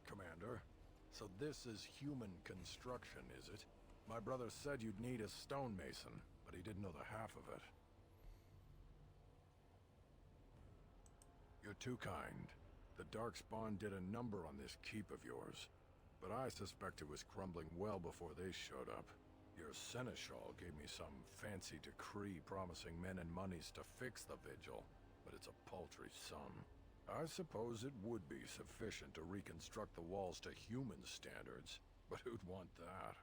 Commander, so this is human construction, is it? My brother said you'd need a stonemason, but he didn't know the half of it. You're too kind. The Darkspawn did a number on this keep of yours, but I suspect it was crumbling well before they showed up. Your seneschal gave me some fancy decree promising men and monies to fix the vigil, but it's a paltry sum. I suppose it would be sufficient to reconstruct the walls to human standards, but who'd want that?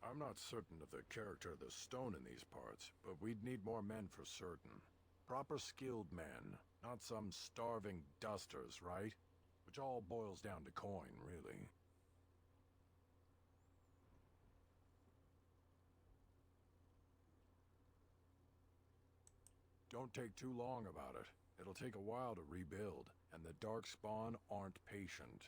I'm not certain of the character of the stone in these parts, but we'd need more men for certain. Proper skilled men, not some starving dusters, right? Which all boils down to coin, really. Don't take too long about it. It'll take a while to rebuild, and the Darkspawn aren't patient.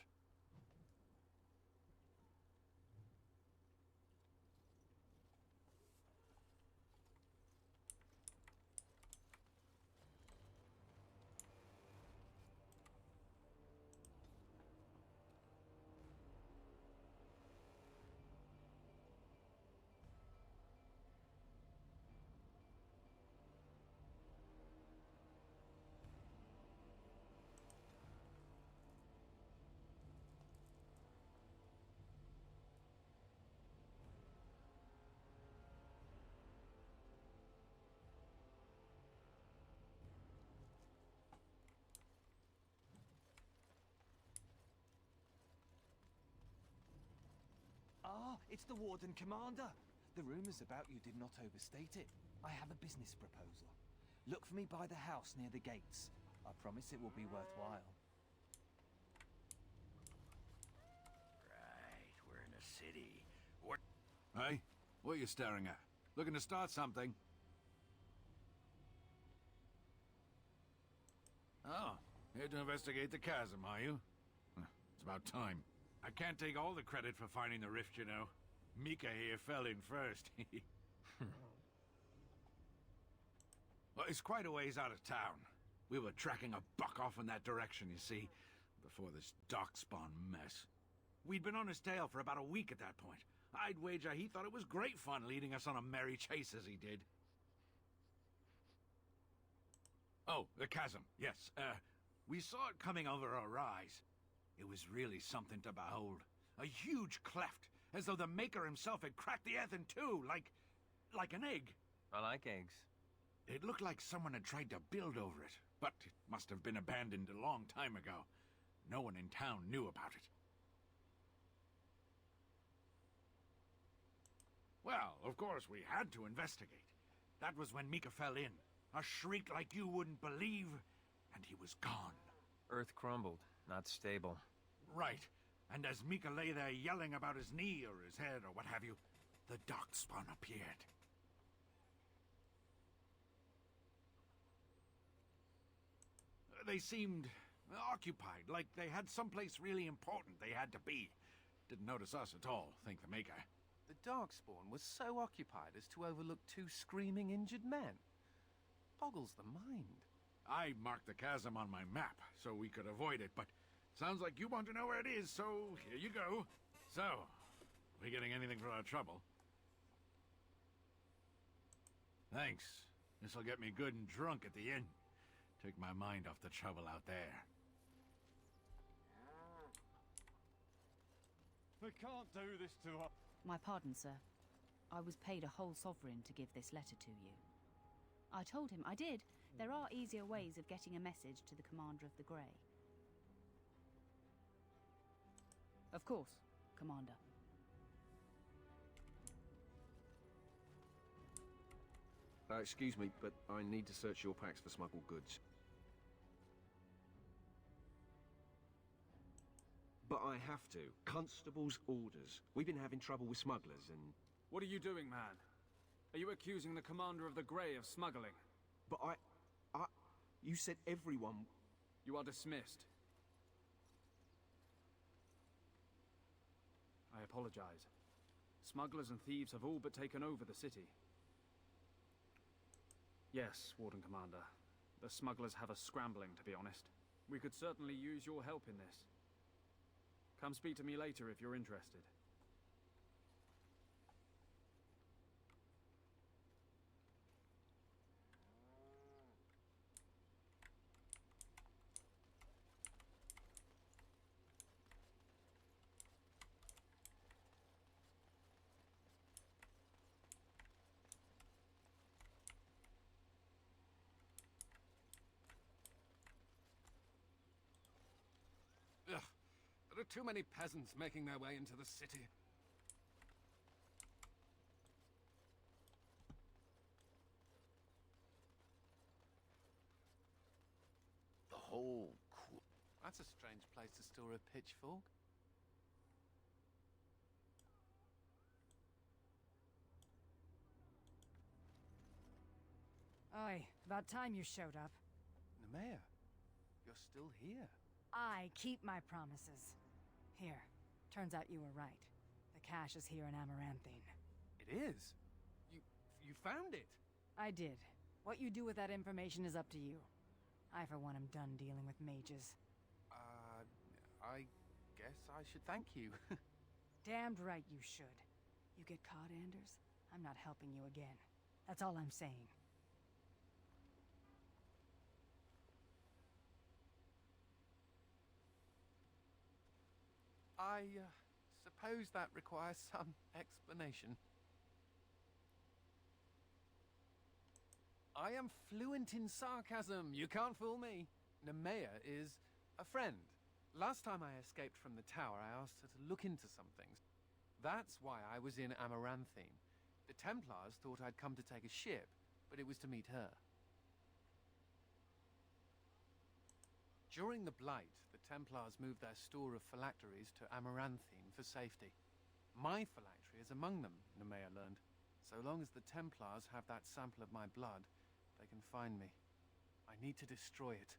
Ah, it's the Warden Commander. The rumors about you did not overstate it. I have a business proposal. Look for me by the house near the gates. I promise it will be worthwhile. Right, we're in a city. Hey, what are you staring at? Looking to start something? Oh, here to investigate the chasm, are you? It's about time. I can't take all the credit for finding the rift, you know. Mika here fell in first. Well, it's quite a ways out of town. We were tracking a buck off in that direction, you see, before this Darkspawn mess. We'd been on his tail for about a week at that point. I'd wager he thought it was great fun leading us on a merry chase as he did. Oh, the chasm, yes. We saw it coming over our eyes. It was really something to behold. A huge cleft, as though the Maker himself had cracked the earth in two, like an egg. I like eggs. It looked like someone had tried to build over it, but it must have been abandoned a long time ago. No one in town knew about it. Well, of course, we had to investigate. That was when Mika fell in. A shriek like you wouldn't believe, and he was gone. Earth crumbled, not stable. Right. And as Mika lay there yelling about his knee or his head or what have you, the darkspawn appeared. They seemed occupied, like they had someplace really important they had to be. Didn't notice us at all, thank the Maker. The Darkspawn was so occupied as to overlook two screaming injured men. Boggles the mind. I marked the chasm on my map so we could avoid it, but sounds like you want to know where it is, so here you go. So, we getting anything for our trouble? Thanks. This'll get me good and drunk at the end. Take my mind off the trouble out there. They can't do this to us. My pardon, sir. I was paid a whole sovereign to give this letter to you. I told him I did. There are easier ways of getting a message to the Commander of the Grey. Of course, Commander. Excuse me, but I need to search your packs for smuggled goods. But I have to. Constable's orders. We've been having trouble with smugglers and... What are you doing, man? Are you accusing the Commander of the Grey of smuggling? But you said everyone... You are dismissed. I apologize. Smugglers and thieves have all but taken over the city. Yes, Warden Commander. The smugglers have us scrambling, to be honest. We could certainly use your help in this. Come speak to me later if you're interested. Ugh. There are too many peasants making their way into the city. The whole... That's a strange place to store a pitchfork. Oi, about time you showed up. Nemea, you're still here. I keep my promises. Here, turns out you were right. The cache is here in Amaranthine. It is? You found it? I did. What you do with that information is up to you. I, for one, am done dealing with mages. I guess I should thank you. Damned right you should. You get caught, Anders? I'm not helping you again. That's all I'm saying. I suppose that requires some explanation. I am fluent in sarcasm. You can't fool me. Nemea is a friend. Last time I escaped from the tower, I asked her to look into some things. That's why I was in Amaranthine. The Templars thought I'd come to take a ship, but it was to meet her. During the Blight, the Templars moved their store of phylacteries to Amaranthine for safety. My phylactery is among them, Nemea learned. So long as the Templars have that sample of my blood, they can find me. I need to destroy it.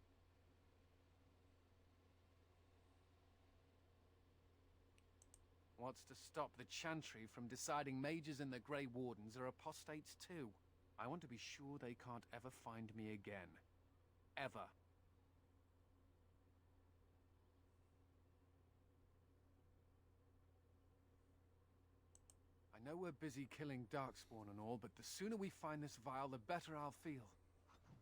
What's to stop the Chantry from deciding mages and the Grey Wardens are apostates too? I want to be sure they can't ever find me again. Ever. I know we're busy killing Darkspawn and all, but the sooner we find this vial, the better I'll feel.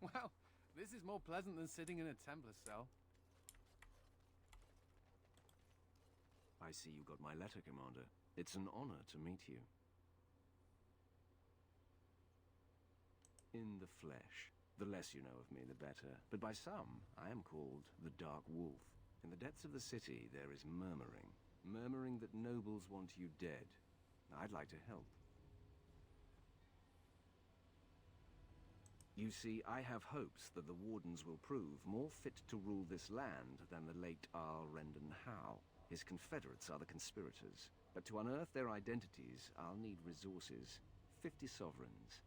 Well, this is more pleasant than sitting in a Templar cell. I see you got my letter, Commander. It's an honor to meet you. In the flesh. The less you know of me, the better. But by some, I am called the Dark Wolf. In the depths of the city, there is murmuring. Murmuring that nobles want you dead. I'd like to help. You see, I have hopes that the Wardens will prove more fit to rule this land than the late Arl Rendon Howe. His confederates are the conspirators. But to unearth their identities, I'll need resources. 50 sovereigns.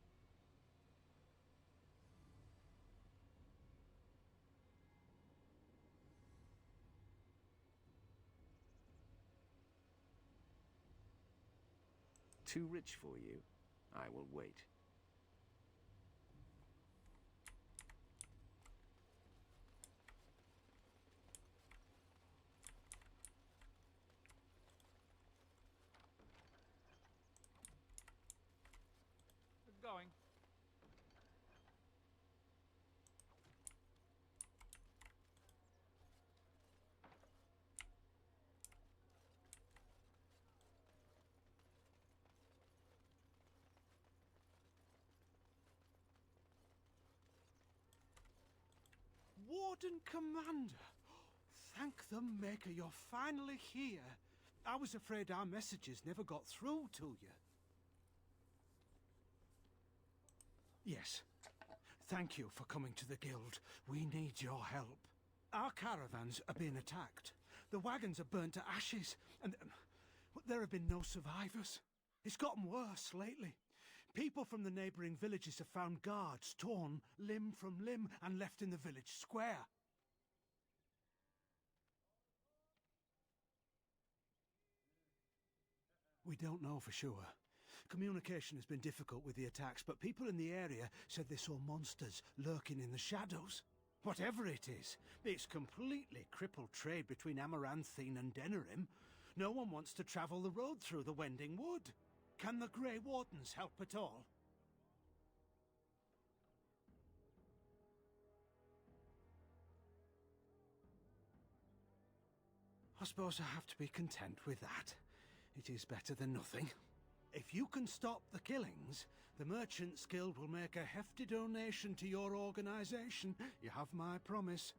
Too rich for you? I will wait. Going. Warden Commander! Thank the Maker you're finally here. I was afraid our messages never got through to you. Yes. Thank you for coming to the Guild. We need your help. Our caravans are being attacked. The wagons are burnt to ashes, and there have been no survivors. It's gotten worse lately. People from the neighbouring villages have found guards torn limb from limb and left in the village square. We don't know for sure. Communication has been difficult with the attacks, but people in the area said they saw monsters lurking in the shadows. Whatever it is, it's completely crippled trade between Amaranthine and Denerim. No one wants to travel the road through the Wending Wood. Can the Grey Wardens help at all? I suppose I have to be content with that. It is better than nothing. If you can stop the killings, the Merchants Guild will make a hefty donation to your organization. You have my promise.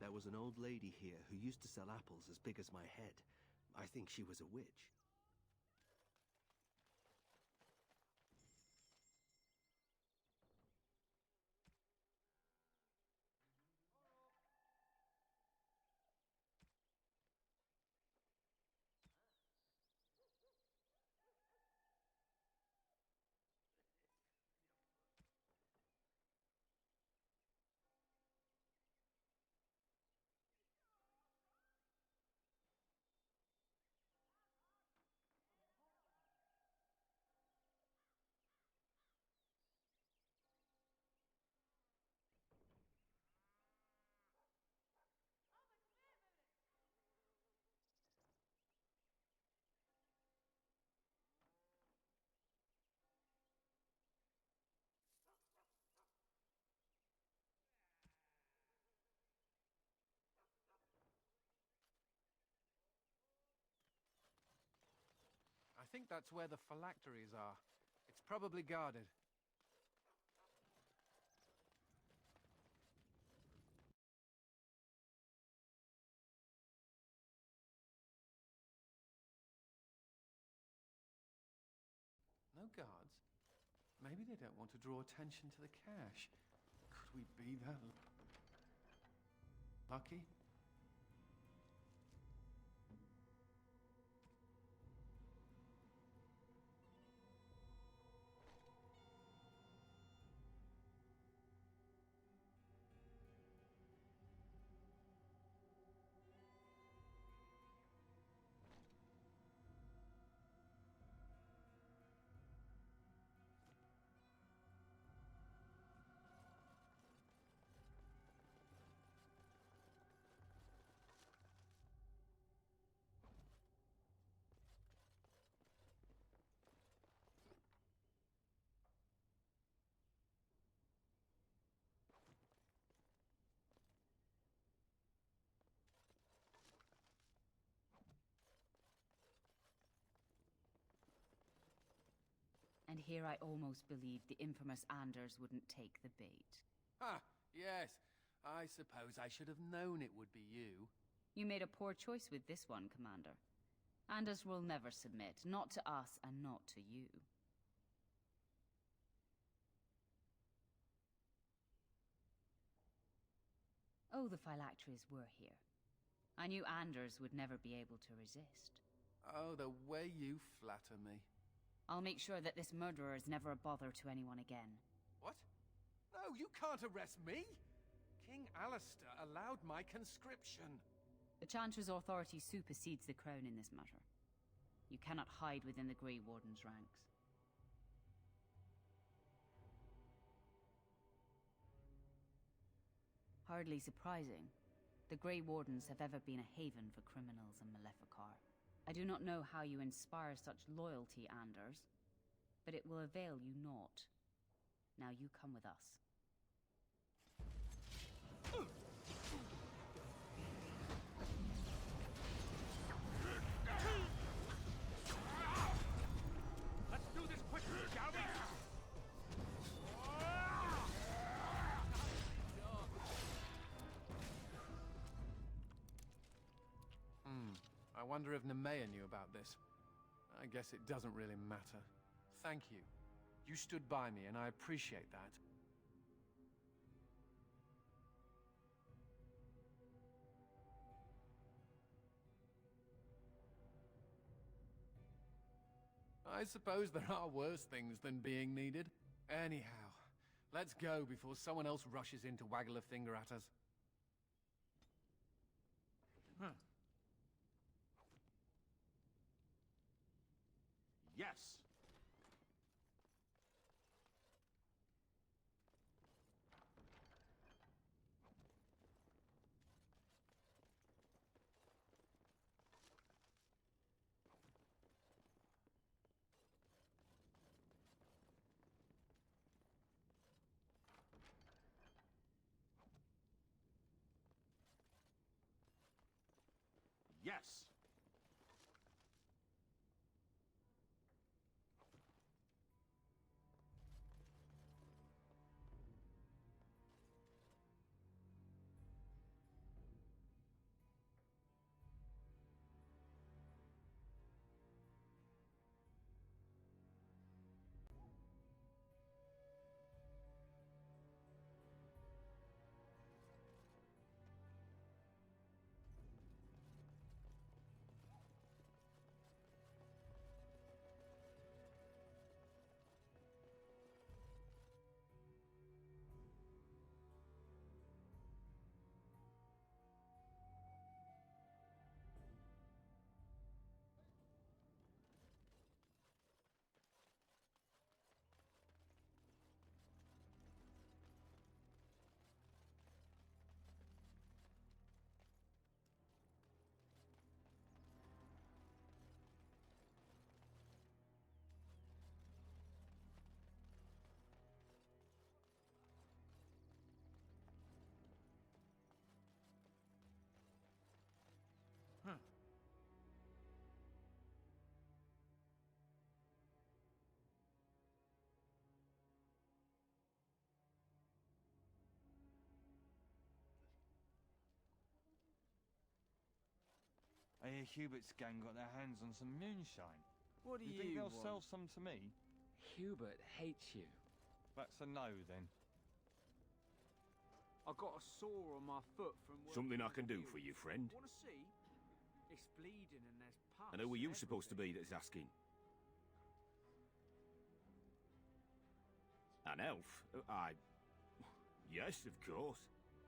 There was an old lady here who used to sell apples as big as my head. I think she was a witch. think that's where the phylacteries are. It's probably guarded. No guards? Maybe they don't want to draw attention to the cache. Could we be that lucky? And here I almost believed the infamous Anders wouldn't take the bait. Ah, yes. I suppose I should have known it would be you. You made a poor choice with this one, Commander. Anders will never submit, not to us and not to you. Oh, the phylacteries were here. I knew Anders would never be able to resist. Oh, the way you flatter me. I'll make sure that this murderer is never a bother to anyone again. What? No, you can't arrest me! King Alistair allowed my conscription. The Chantry's authority supersedes the crown in this matter. You cannot hide within the Grey Warden's ranks. Hardly surprising. The Grey Wardens have ever been a haven for criminals and Maleficar. I do not know how you inspire such loyalty, Anders, but it will avail you naught. Now you come with us. Let's do this quickly, shall we? I wonder if Nemea knew about this. I guess it doesn't really matter. Thank you. You stood by me, and I appreciate that. I suppose there are worse things than being needed. Anyhow, let's go before someone else rushes in to waggle a finger at us. Yes! Yes! I hear Hubert's gang got their hands on some moonshine. What do you you think they'll want? sell some to me? Hubert hates you. That's a no, then. I got a sore on my foot from working Something I in can the do fields. for you, friend. Wanna see? It's bleeding and there's pus. And who are you and supposed to be everything. that's asking? An elf? Yes, of course.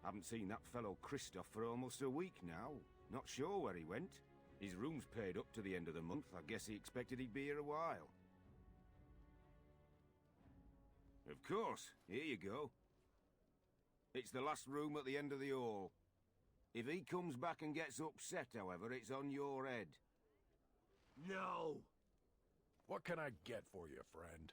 Haven't seen that fellow Christoph for almost a week now. Not sure where he went. His room's paid up to the end of the month. I guess he expected he'd be here a while. Of course. Here you go. It's the last room at the end of the hall. If he comes back and gets upset, however, it's on your head. No! What can I get for you, friend?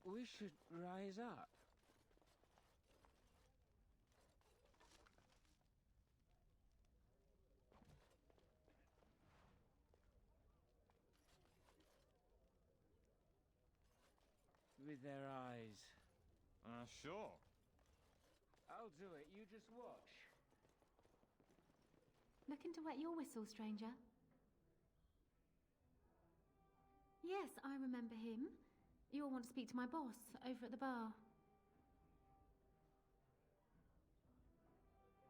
We should rise up. With their eyes. Sure. I'll do it, you just watch. Looking to wet your whistle, stranger? Yes, I remember him. You all want to speak to my boss over at the bar.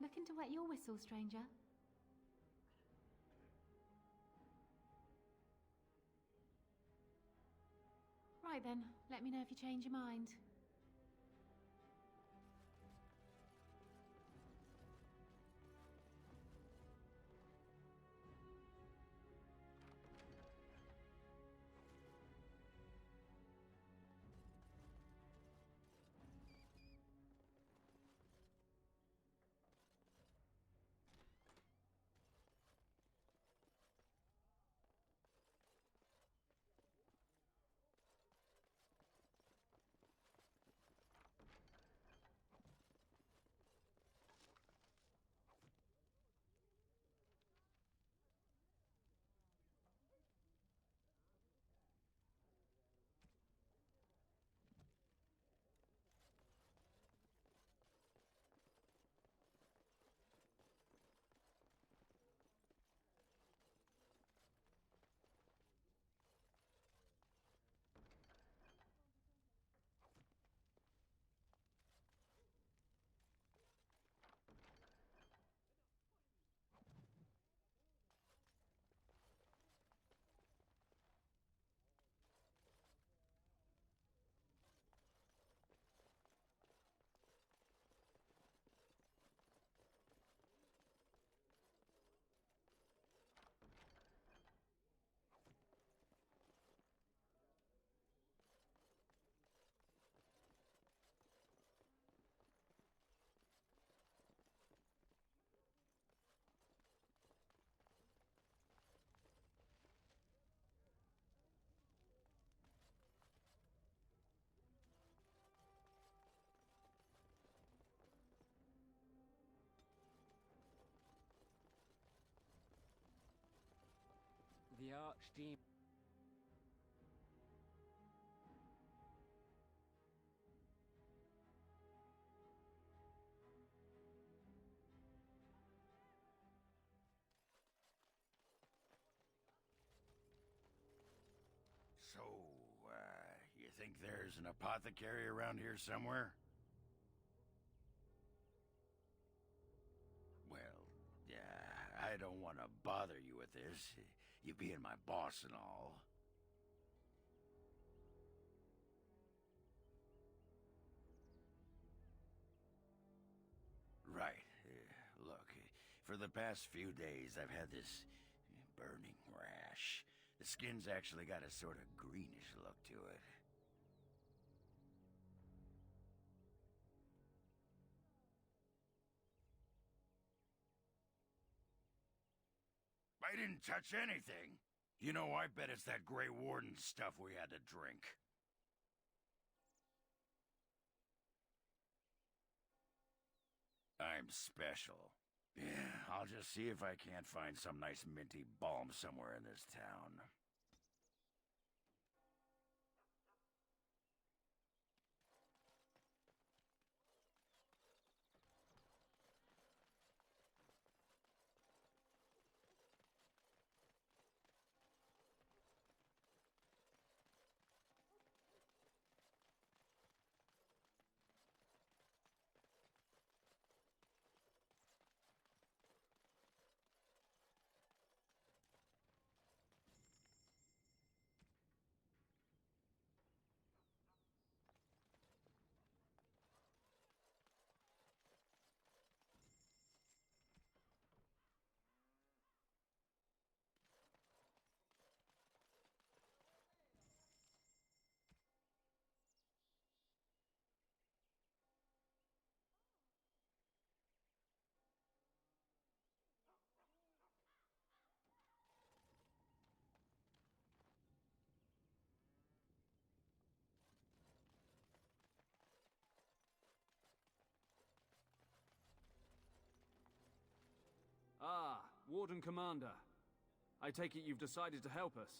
Looking to wet your whistle, stranger? Right then, let me know if you change your mind. The Archdemon. So, you think there's an apothecary around here somewhere? Well, yeah, I don't want to bother you with this, you being my boss and all. Right. Look, For the past few days, I've had this burning rash. The skin's actually got a sort of greenish look to it. I didn't touch anything. You know, I bet it's that Grey Warden stuff we had to drink. I'm special. Yeah, I'll just see if I can't find some nice minty balm somewhere in this town. Ah, Warden Commander. I take it you've decided to help us.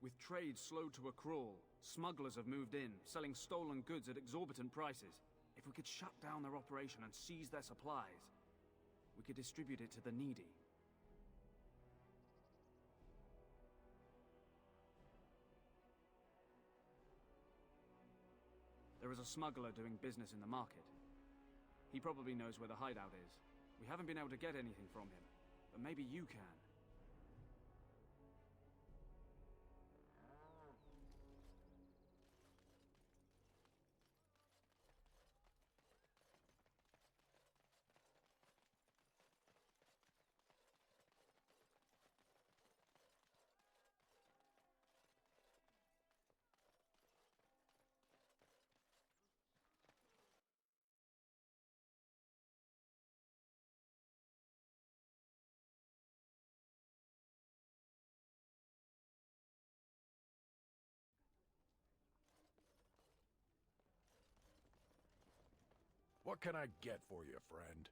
With trade slowed to a crawl, smugglers have moved in, selling stolen goods at exorbitant prices. If we could shut down their operation and seize their supplies, we could distribute it to the needy. There is a smuggler doing business in the market. He probably knows where the hideout is. We haven't been able to get anything from him, but maybe you can. What can I get for you, friend?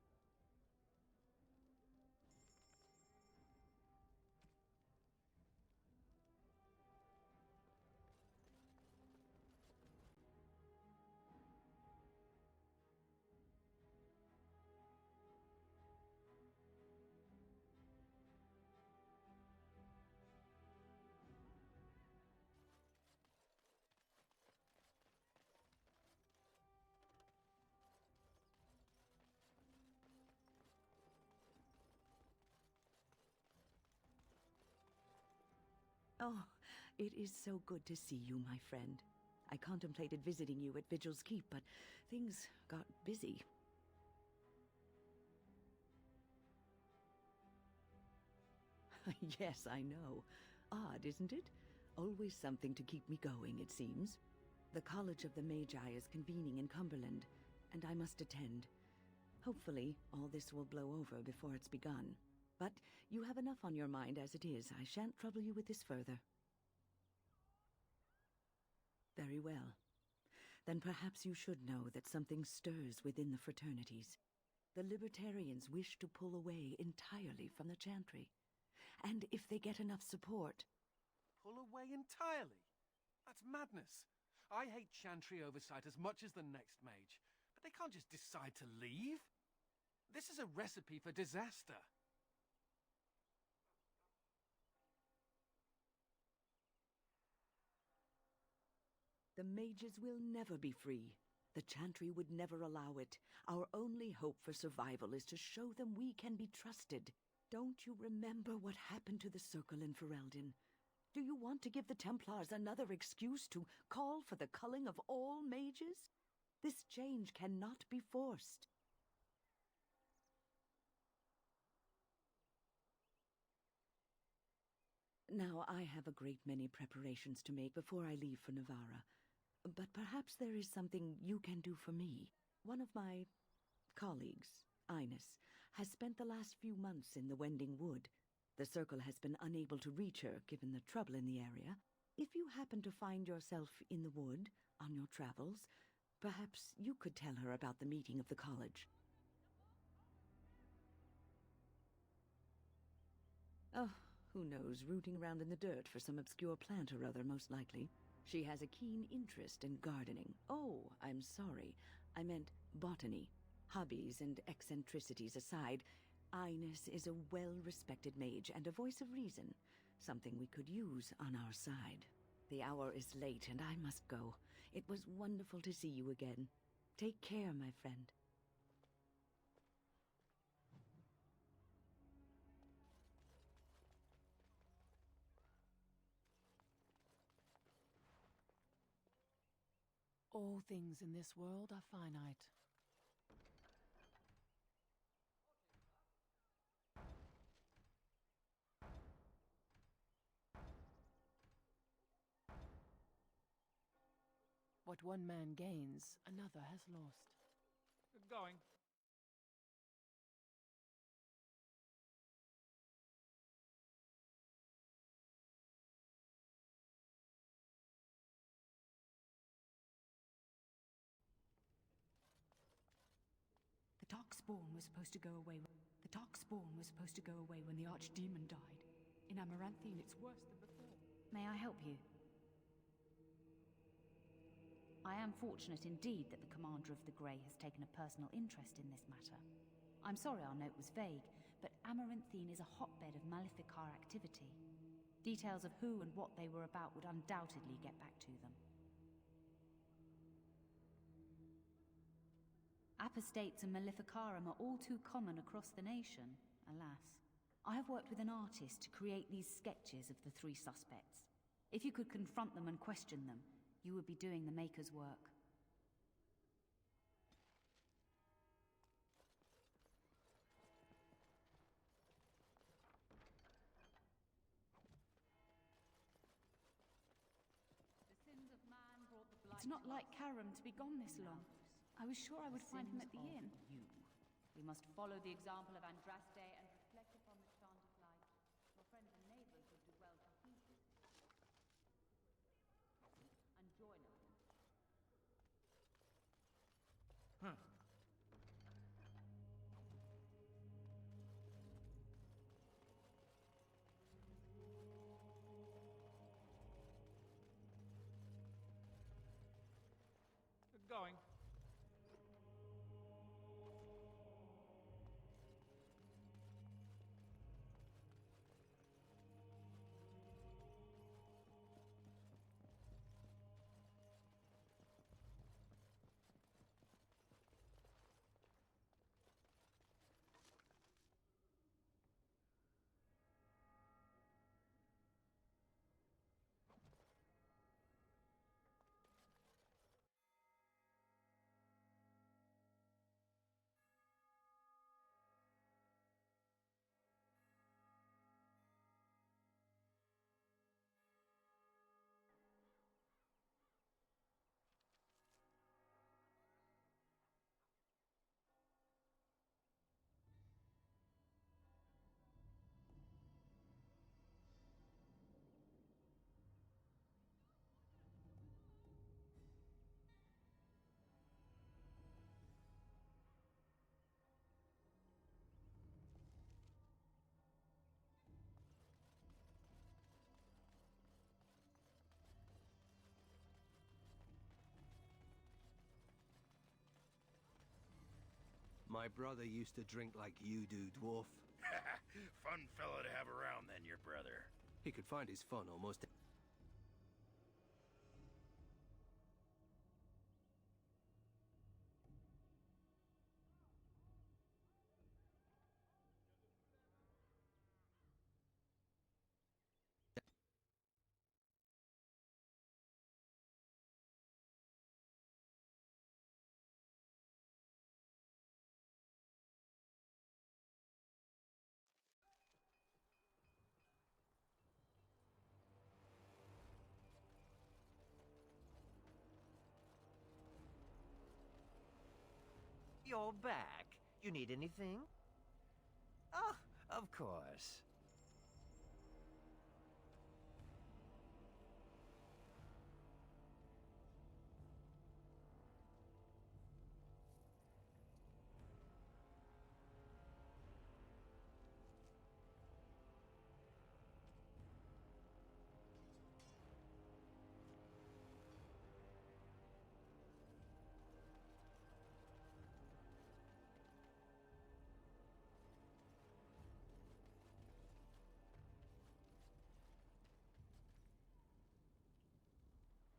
Oh, it is so good to see you, my friend. I contemplated visiting you at Vigil's Keep, but things got busy. Yes, I know. Odd, isn't it? Always something to keep me going, it seems. The College of the Magi is convening in Cumberland, and I must attend. Hopefully, all this will blow over before it's begun. But you have enough on your mind as it is. I shan't trouble you with this further. Very well. Then perhaps you should know that something stirs within the fraternities. The Libertarians wish to pull away entirely from the Chantry. And if they get enough support... Pull away entirely? That's madness. I hate Chantry oversight as much as the next mage, but they can't just decide to leave. This is a recipe for disaster. The mages will never be free. The Chantry would never allow it. Our only hope for survival is to show them we can be trusted. Don't you remember what happened to the Circle in Ferelden? Do you want to give the Templars another excuse to call for the culling of all mages? This change cannot be forced. Now, I have a great many preparations to make before I leave for Navarra. But perhaps there is something you can do for me. One of my colleagues, Ines, has spent the last few months in the Wending Wood. The Circle has been unable to reach her, given the trouble in the area. If you happen to find yourself in the wood on your travels, perhaps you could tell her about the meeting of the college. Oh, who knows, rooting around in the dirt for some obscure plant or other, most likely. She has a keen interest in gardening. Oh, I'm sorry. I meant botany. Hobbies and eccentricities aside, Ines is a well-respected mage and a voice of reason, something we could use on our side. The hour is late and I must go. It was wonderful to see you again. Take care, my friend. All things in this world are finite. What one man gains, another has lost. Good going. The Darkspawn was supposed to go away. The Darkspawn was supposed to go away when the Archdemon died. In Amaranthine, it's worse than before. May I help you? I am fortunate indeed that the Commander of the Grey has taken a personal interest in this matter. I'm sorry our note was vague, but Amaranthine is a hotbed of Maleficar activity. Details of who and what they were about would undoubtedly get back to them. Apostates and Maleficarum are all too common across the nation, alas. I have worked with an artist to create these sketches of the three suspects. If you could confront them and question them, you would be doing the Maker's work. The sins of man brought the blight. It's not like Karam to be gone this long. I was sure I would find him at the inn. You. We must follow the example of Andraste and reflect upon the chant of light. Your friends and neighbors would do well to heed this. And join us. Good going. My brother used to drink like you do, dwarf. Fun fellow to have around then, your brother. He could find his fun almost... You're back. You need anything? Oh, of course.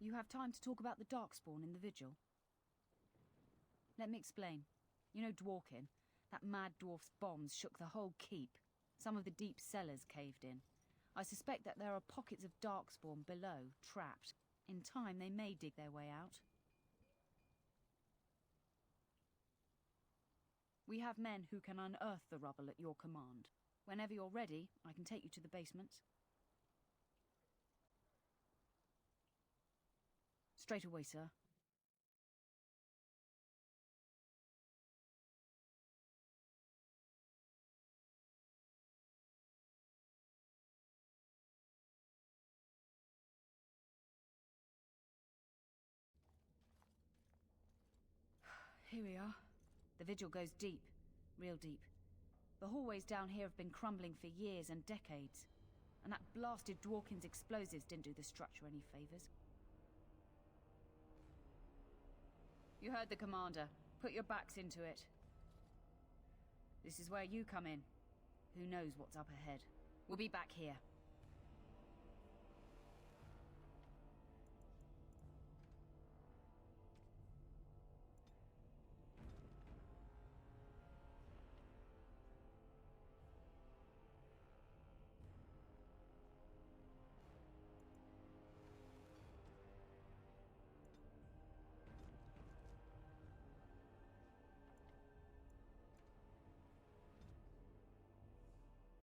You have time to talk about the Darkspawn in the Vigil? Let me explain. You know Dworkin? That mad dwarf's bombs shook the whole keep. Some of the deep cellars caved in. I suspect that there are pockets of Darkspawn below, trapped. In time, they may dig their way out. We have men who can unearth the rubble at your command. Whenever you're ready, I can take you to the basements. Straight away, sir. Here we are. The vigil goes deep. Real deep. The hallways down here have been crumbling for years and decades. And that blasted Dworkin's explosives didn't do the structure any favors. You heard the commander. Put your backs into it. This is where you come in. Who knows what's up ahead? We'll be back here.